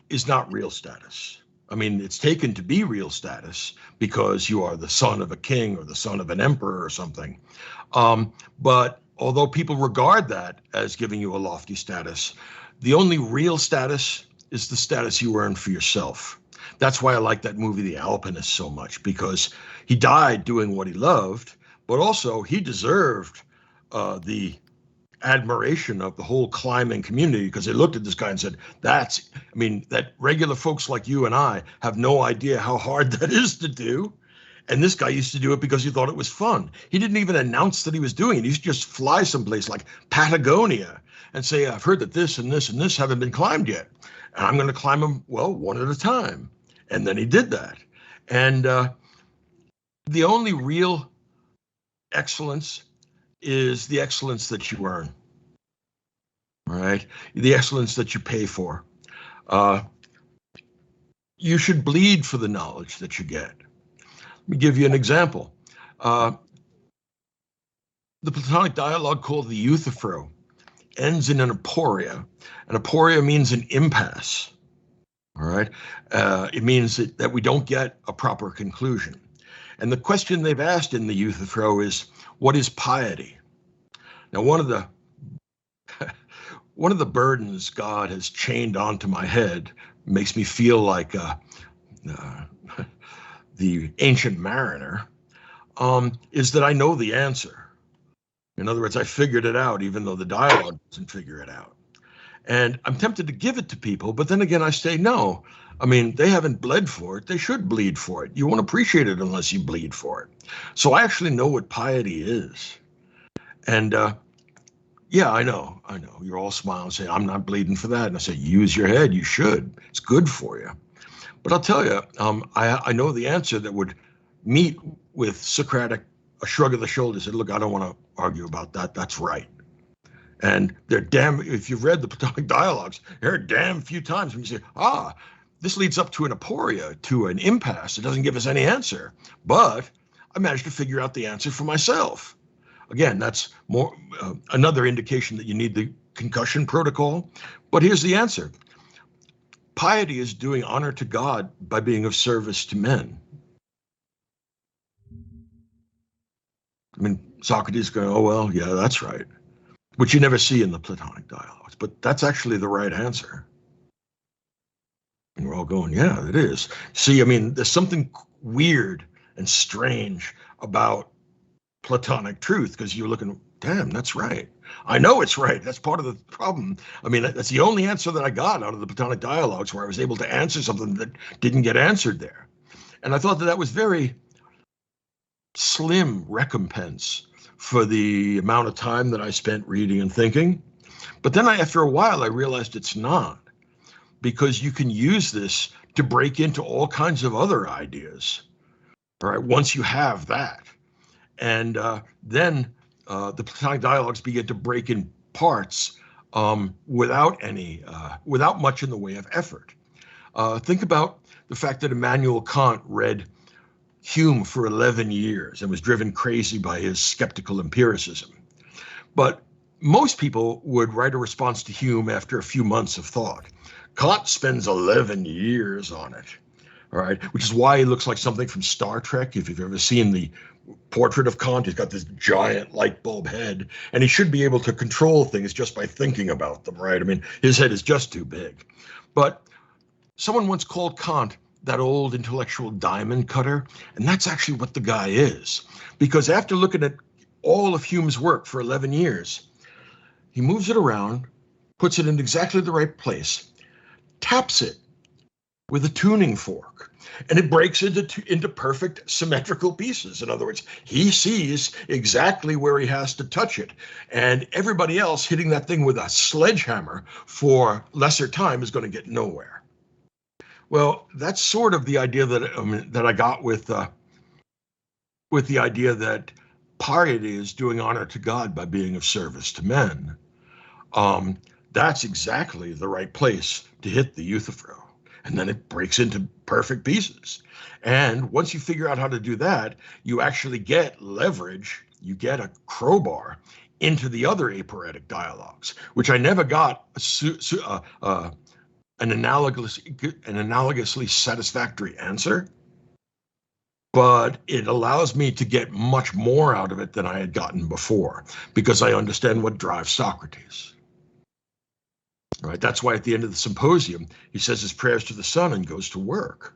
is not real status. I mean, it's taken to be real status because you are the son of a king or the son of an emperor or something. But although people regard that as giving you a lofty status, the only real status is the status you earn for yourself. That's why I like that movie, The Alpinist, so much, because he died doing what he loved, but also he deserved the admiration of the whole climbing community, because they looked at this guy and said, that regular folks like you and I have no idea how hard that is to do. And this guy used to do it because he thought it was fun. He didn't even announce that he was doing it. He used to just fly someplace like Patagonia and say, I've heard that this and this and this haven't been climbed yet, and I'm going to climb them, one at a time. And then he did that. And the only real excellence is the excellence that you earn, all right? The excellence that you pay for. You should bleed for the knowledge that you get. Let me give you an example. The Platonic dialogue called the Euthyphro ends in an aporia. An aporia means an impasse, all right? It means that we don't get a proper conclusion. And the question they've asked in the Euthyphro is, what is piety? Now, one of the burdens God has chained onto my head makes me feel like the ancient mariner, is that I know the answer. In other words, I figured it out, even though the dialogue doesn't figure it out. And I'm tempted to give it to people, but then again, I say, no. I mean, they haven't bled for it. They should bleed for it. You won't appreciate it unless you bleed for it. So I actually know what piety is. And yeah, I know. You're all smiling, saying, I'm not bleeding for that. And I say, use your head. You should. It's good for you. But I'll tell you, I know the answer that would meet with Socratic, a shrug of the shoulders, said, look, I don't want to argue about that. That's right. And if you've read the Platonic dialogues, there are damn few times when you say, this leads up to an aporia, to an impasse. It doesn't give us any answer. But I managed to figure out the answer for myself. Again, that's more another indication that you need the concussion protocol. But here's the answer. Piety is doing honor to God by being of service to men. I mean, Socrates going, oh, well, yeah, that's right. which you never see in the Platonic dialogues. But that's actually the right answer. And we're all going, yeah, it is. See, I mean, there's something weird and strange about Platonic truth, because you're looking, damn, that's right. I know it's right. That's part of the problem. I mean, that's the only answer that I got out of the Platonic dialogues, where I was able to answer something that didn't get answered there. And I thought that that was very slim recompense for the amount of time that I spent reading and thinking. But then after a while, I realized it's not, because you can use this to break into all kinds of other ideas, all right, once you have that. And then the Platonic dialogues begin to break in parts without much in the way of effort. Think about the fact that Immanuel Kant read Hume for 11 years and was driven crazy by his skeptical empiricism. But most people would write a response to Hume after a few months of thought. Kant spends 11 years on it, all right, which is why he looks like something from Star Trek. If you've ever seen the portrait of Kant, he's got this giant light bulb head, and he should be able to control things just by thinking about them, right? I mean, his head is just too big. But someone once called Kant that old intellectual diamond cutter, and that's actually what the guy is. Because after looking at all of Hume's work for 11 years, he moves it around, puts it in exactly the right place, taps it with a tuning fork, and it breaks into perfect symmetrical pieces. In other words, he sees exactly where he has to touch it, and everybody else hitting that thing with a sledgehammer for lesser time is going to get nowhere. Well, that's sort of the idea that I got with the idea that piety is doing honor to God by being of service to men. That's exactly the right place to hit the Euthyphro. And then it breaks into perfect pieces. And once you figure out how to do that, you actually get leverage, you get a crowbar into the other aporetic dialogues, which I never got an analogously satisfactory answer. But it allows me to get much more out of it than I had gotten before, because I understand what drives Socrates. All right, that's why at the end of the symposium, he says his prayers to the sun and goes to work.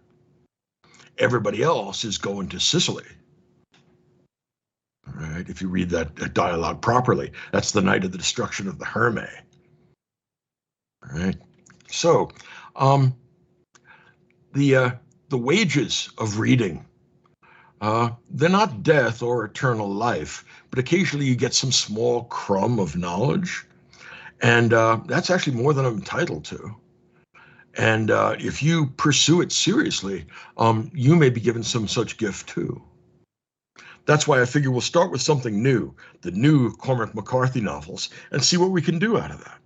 Everybody else is going to Sicily. All right, if you read that dialogue properly, that's the night of the destruction of the Hermae. All right, so the wages of reading, they're not death or eternal life, but occasionally you get some small crumb of knowledge. And that's actually more than I'm entitled to. And if you pursue it seriously, you may be given some such gift too. That's why I figure we'll start with something new, the new Cormac McCarthy novels, and see what we can do out of that.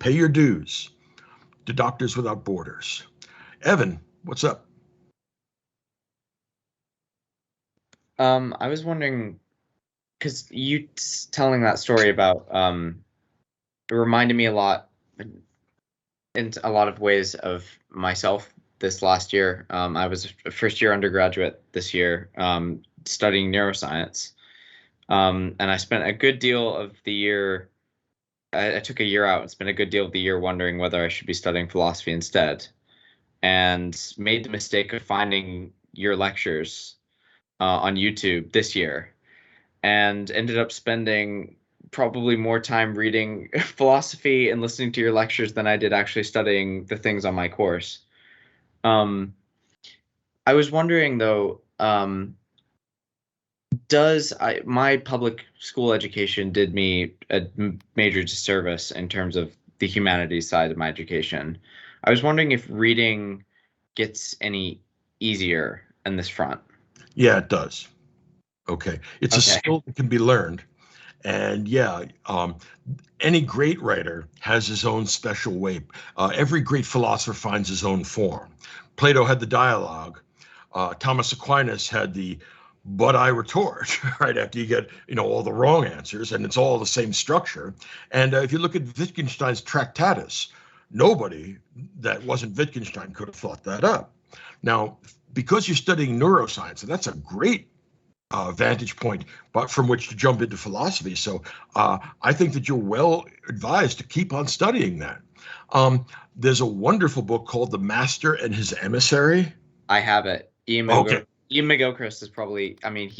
Pay your dues to Doctors Without Borders. Evan, what's up?
I was wondering, because you telling that story about it reminded me a lot, in a lot of ways, of myself this last year. I was a first-year undergraduate this year, studying neuroscience, and I spent a good deal of the year. I took a year out and spent a good deal of the year wondering whether I should be studying philosophy instead, and made the mistake of finding your lectures on YouTube this year, and ended up spending probably more time reading philosophy and listening to your lectures than I did actually studying the things on my course. I was wondering though, my public school education did me a major disservice in terms of the humanities side of my education. I was wondering if reading gets any easier in this front.
Yeah, it does. Okay. It's a skill that can be learned. And yeah, any great writer has his own special way. Every great philosopher finds his own form. Plato had the dialogue. Thomas Aquinas had the "but I retort," right after you get all the wrong answers, and it's all the same structure. And if you look at Wittgenstein's Tractatus, nobody that wasn't Wittgenstein could have thought that up. Now, because you're studying neuroscience, and that's a great vantage point, but from which to jump into philosophy. So I think that you're well advised to keep on studying that. There's a wonderful book called The Master and His Emissary.
I have it. Ian McGilchrist is probably. I mean,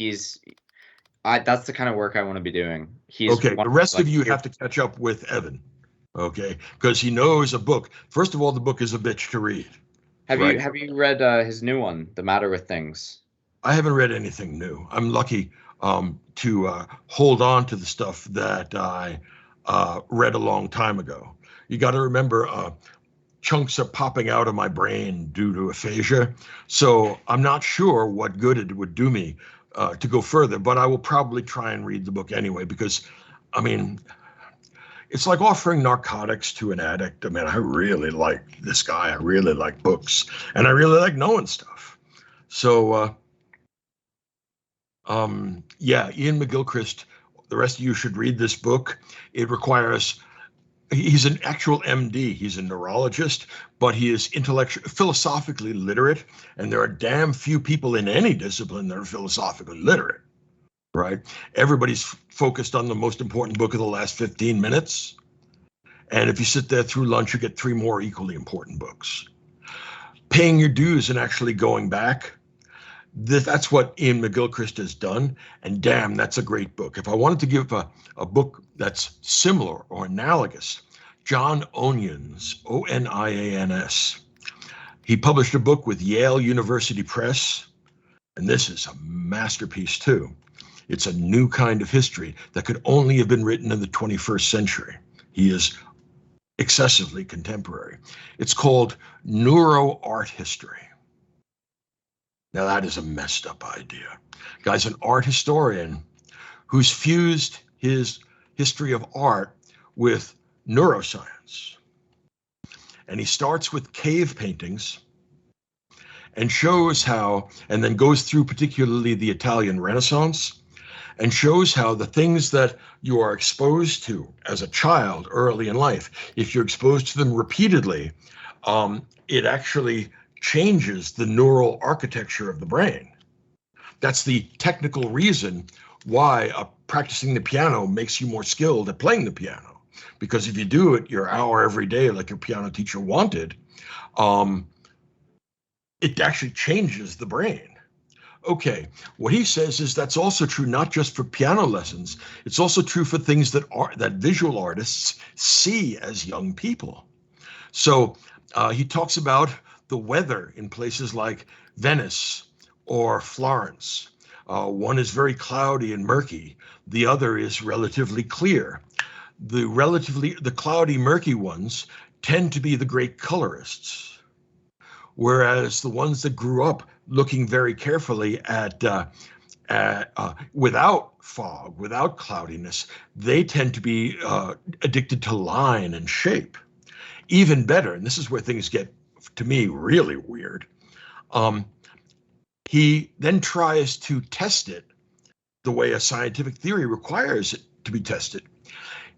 that's the kind of work I want to be doing.
Okay. The rest of you have to catch up with Evan. Okay, because he knows a book. First of all, the book is a bitch to read.
Have you read his new one, The Matter with Things?
I haven't read anything new. I'm lucky to hold on to the stuff that I read a long time ago. You got to remember, chunks are popping out of my brain due to aphasia. So I'm not sure what good it would do me to go further, but I will probably try and read the book anyway, because, I mean, it's like offering narcotics to an addict. I mean, I really like this guy. I really like books, and I really like knowing stuff. So, yeah, Ian McGilchrist, the rest of you should read this book. It requires, he's an actual MD. He's a neurologist, but he is philosophically literate, and there are damn few people in any discipline that are philosophically literate. Right? Everybody's focused on the most important book of the last 15 minutes. And if you sit there through lunch, you get 3 more equally important books. Paying your dues and actually going back, that's what Ian McGilchrist has done. And damn, that's a great book. If I wanted to give a book that's similar or analogous, John Onions, Onians, he published a book with Yale University Press. And this is a masterpiece too. It's a new kind of history that could only have been written in the 21st century. He is excessively contemporary. It's called Neuro-Art History. Now that is a messed up idea. Guy's an art historian who's fused his history of art with neuroscience. And he starts with cave paintings and shows how, and then goes through particularly the Italian Renaissance, and shows how the things that you are exposed to as a child early in life, if you're exposed to them repeatedly, it actually changes the neural architecture of the brain. That's the technical reason why practicing the piano makes you more skilled at playing the piano. Because if you do it your hour every day like your piano teacher wanted, it actually changes the brain. Okay, what he says is that's also true not just for piano lessons, it's also true for things that visual artists see as young people. So he talks about the weather in places like Venice or Florence. One is very cloudy and murky, the other is relatively clear. The cloudy, murky ones tend to be the great colorists, whereas the ones that grew up looking very carefully at without fog, without cloudiness, they tend to be addicted to line and shape. Even better, and this is where things get, to me, really weird. He then tries to test it the way a scientific theory requires it to be tested.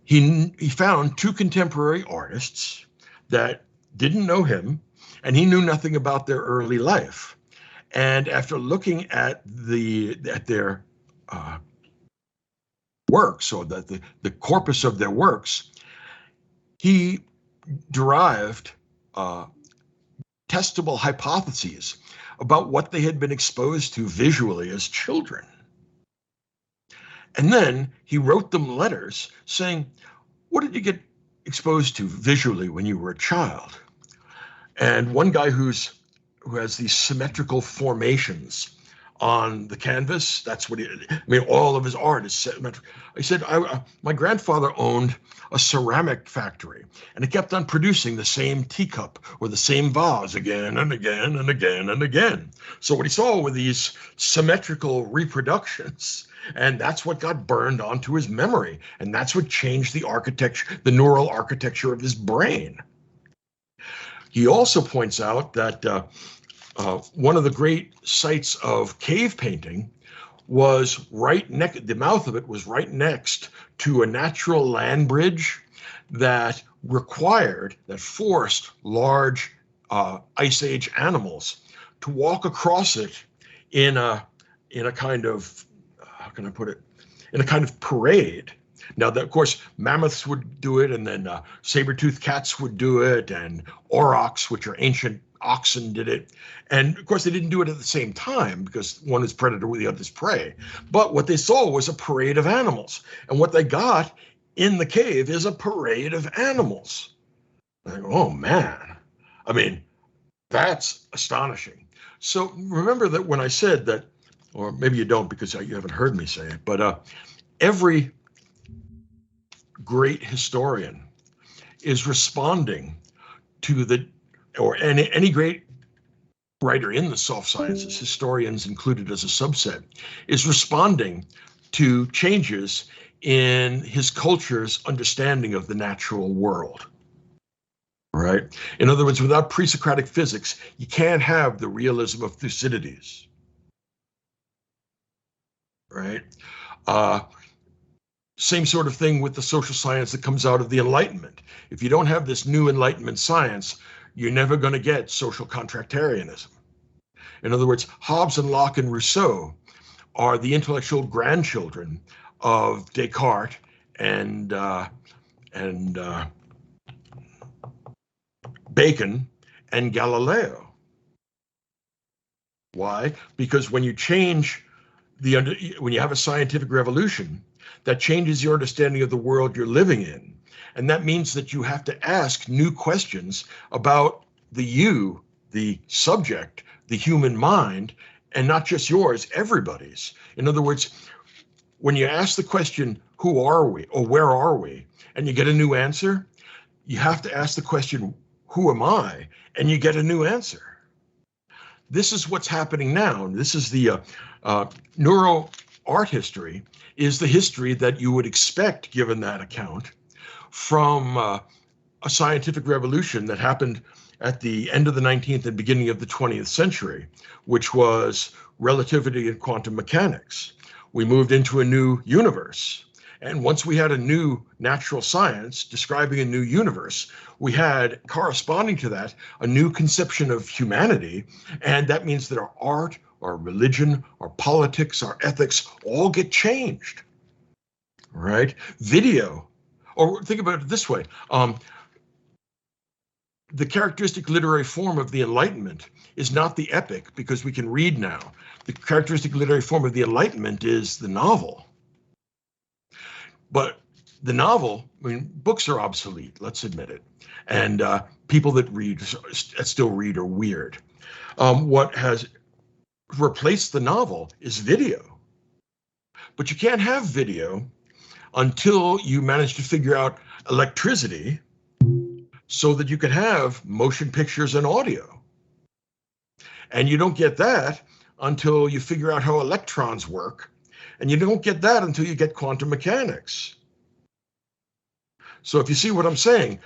He found 2 contemporary artists that didn't know him, and he knew nothing about their early life. And after looking at their works, or the corpus of their works, he derived testable hypotheses about what they had been exposed to visually as children. And then he wrote them letters saying, what did you get exposed to visually when you were a child? And one guy who has these symmetrical formations on the canvas, that's what all of his art is symmetrical. He said, my grandfather owned a ceramic factory, and it kept on producing the same teacup or the same vase again and again and again and again. So what he saw were these symmetrical reproductions, and that's what got burned onto his memory, and that's what changed the architecture, the neural architecture of his brain. He also points out that one of the great sites of cave painting was the mouth of it was right next to a natural land bridge that forced large Ice Age animals to walk across it in a kind of can I put it, in a kind of parade. Now, that, of course, mammoths would do it, and then saber-toothed cats would do it, and aurochs, which are ancient oxen, did it. And of course, they didn't do it at the same time because one is predator, the other is prey. But what they saw was a parade of animals. And what they got in the cave is a parade of animals. I go, oh, man. I mean, that's astonishing. So remember that when I said that, or maybe you don't because you haven't heard me say it, but every great historian is responding to or any great writer in the soft sciences, historians included as a subset, is responding to changes in his culture's understanding of the natural world. Right? In other words, without pre-Socratic physics, you can't have the realism of Thucydides. Right? Same sort of thing with the social science that comes out of the Enlightenment. If you don't have this new Enlightenment science, you're never going to get social contractarianism. In other words, Hobbes and Locke and Rousseau are the intellectual grandchildren of Descartes and Bacon and Galileo. Why? Because when you change when you have a scientific revolution, that changes your understanding of the world you're living in. And that means that you have to ask new questions about the subject, the human mind, and not just yours, everybody's. In other words, when you ask the question, who are we, or where are we, and you get a new answer, you have to ask the question, who am I? And you get a new answer. This is what's happening now. This is the neuro art history, is the history that you would expect, given that account, from a scientific revolution that happened at the end of the 19th and beginning of the 20th century, which was relativity and quantum mechanics. We moved into a new universe. And once we had a new natural science describing a new universe, we had, corresponding to that, a new conception of humanity. And that means that our art, our religion, our politics, our ethics all get changed, right? Video, or think about it this way. The characteristic literary form of the Enlightenment is not the epic, because we can read now. The characteristic literary form of the Enlightenment is the novel. But the novel, I mean, books are obsolete, let's admit it. And people that still read are weird. What has replaced the novel is video. But you can't have video until you manage to figure out electricity so that you can have motion pictures and audio. And you don't get that until you figure out how electrons work. And you don't get that until you get quantum mechanics. So if you see what I'm saying,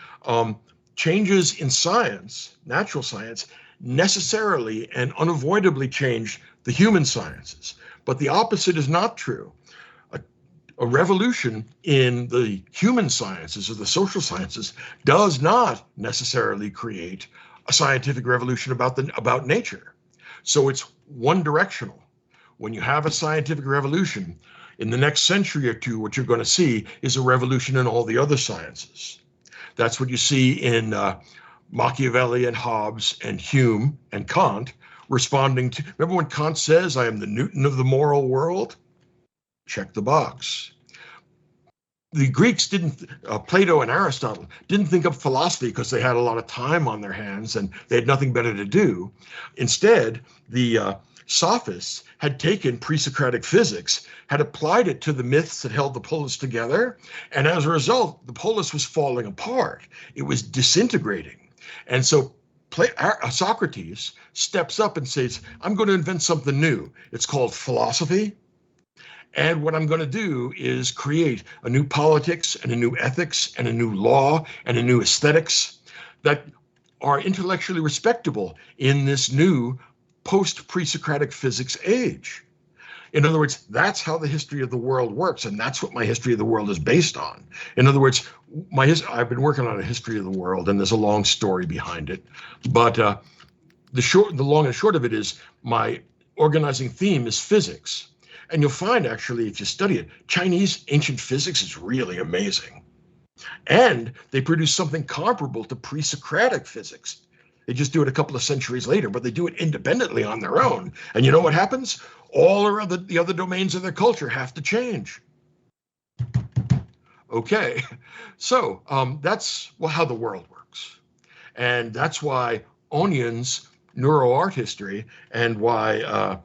changes in science, natural science, necessarily and unavoidably change the human sciences. But the opposite is not true. A revolution in the human sciences or the social sciences does not necessarily create a scientific revolution about nature. So it's one directional. When you have a scientific revolution, in the next century or two, what you're going to see is a revolution in all the other sciences. That's what you see in Machiavelli and Hobbes and Hume and Kant responding to, remember when Kant says, I am the Newton of the moral world? Check the box. The Greeks Plato and Aristotle didn't think of philosophy because they had a lot of time on their hands and they had nothing better to do. Instead, the Sophists had taken pre-Socratic physics, had applied it to the myths that held the polis together, and as a result, the polis was falling apart. It was disintegrating. And so Socrates steps up and says, I'm going to invent something new. It's called philosophy. And what I'm going to do is create a new politics and a new ethics and a new law and a new aesthetics that are intellectually respectable in this new post-pre-Socratic physics age. In other words, that's how the history of the world works, and that's what my history of the world is based on. In other words, I've been working on a history of the world, and there's a long story behind it. But the long and short of it is my organizing theme is physics. And you'll find, actually, if you study it, Chinese ancient physics is really amazing. And they produce something comparable to pre-Socratic physics. They just do it a couple of centuries later, but they do it independently on their own. And you know what happens? All the other domains of their culture have to change. Okay, so that's how the world works. And that's why Onion's neuroart history and why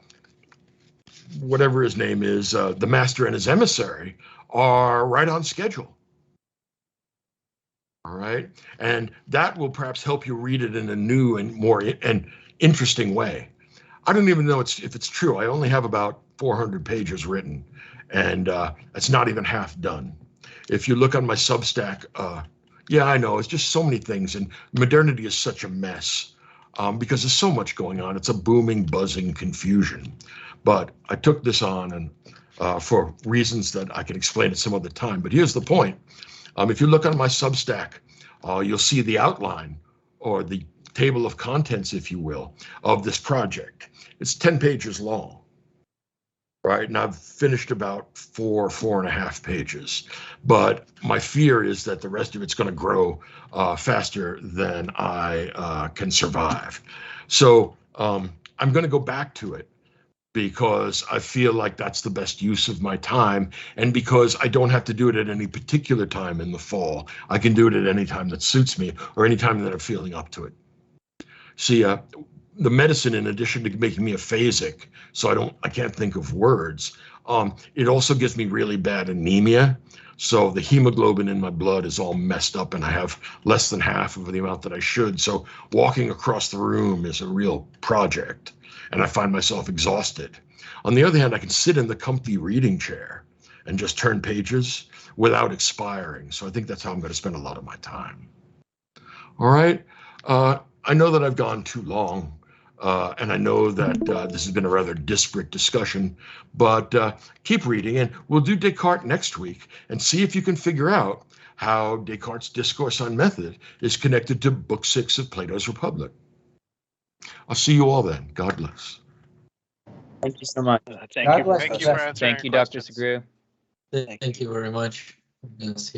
whatever his name is, the master and his emissary, are right on schedule. All right, and that will perhaps help you read it in a new and more interesting way. I don't even know if it's true. I only have about 400 pages written, and it's not even half done. If you look on my Substack, yeah, I know, it's just so many things, and modernity is such a mess because there's so much going on. It's a booming, buzzing confusion. But I took this on and for reasons that I can explain at some other time. But here's the point. If you look on my Substack, you'll see the outline or the table of contents, if you will, of this project. It's 10 pages long, right? And I've finished about 4.5 pages. But my fear is that the rest of it's going to grow faster than I can survive. So I'm going to go back to it, because I feel like that's the best use of my time, and because I don't have to do it at any particular time in the fall. I can do it at any time that suits me or any time that I'm feeling up to it. See, the medicine, in addition to making me aphasic, so I can't think of words, it also gives me really bad anemia. So the hemoglobin in my blood is all messed up, and I have less than half of the amount that I should. So walking across the room is a real project, and I find myself exhausted. On the other hand, I can sit in the comfy reading chair and just turn pages without expiring. So I think that's how I'm going to spend a lot of my time. All right. I know that I've gone too long, and I know that this has been a rather disparate discussion, but keep reading, and we'll do Descartes next week and see if you can figure out how Descartes' Discourse on Method is connected to Book 6 of Plato's Republic. I'll see you all then. God bless.
Thank you so much.
Thank
God
you.
bless.
Thank you
Professor.
for answering
Thank you, Dr.
questions.
Sugrue.
Thank you very much. Yes,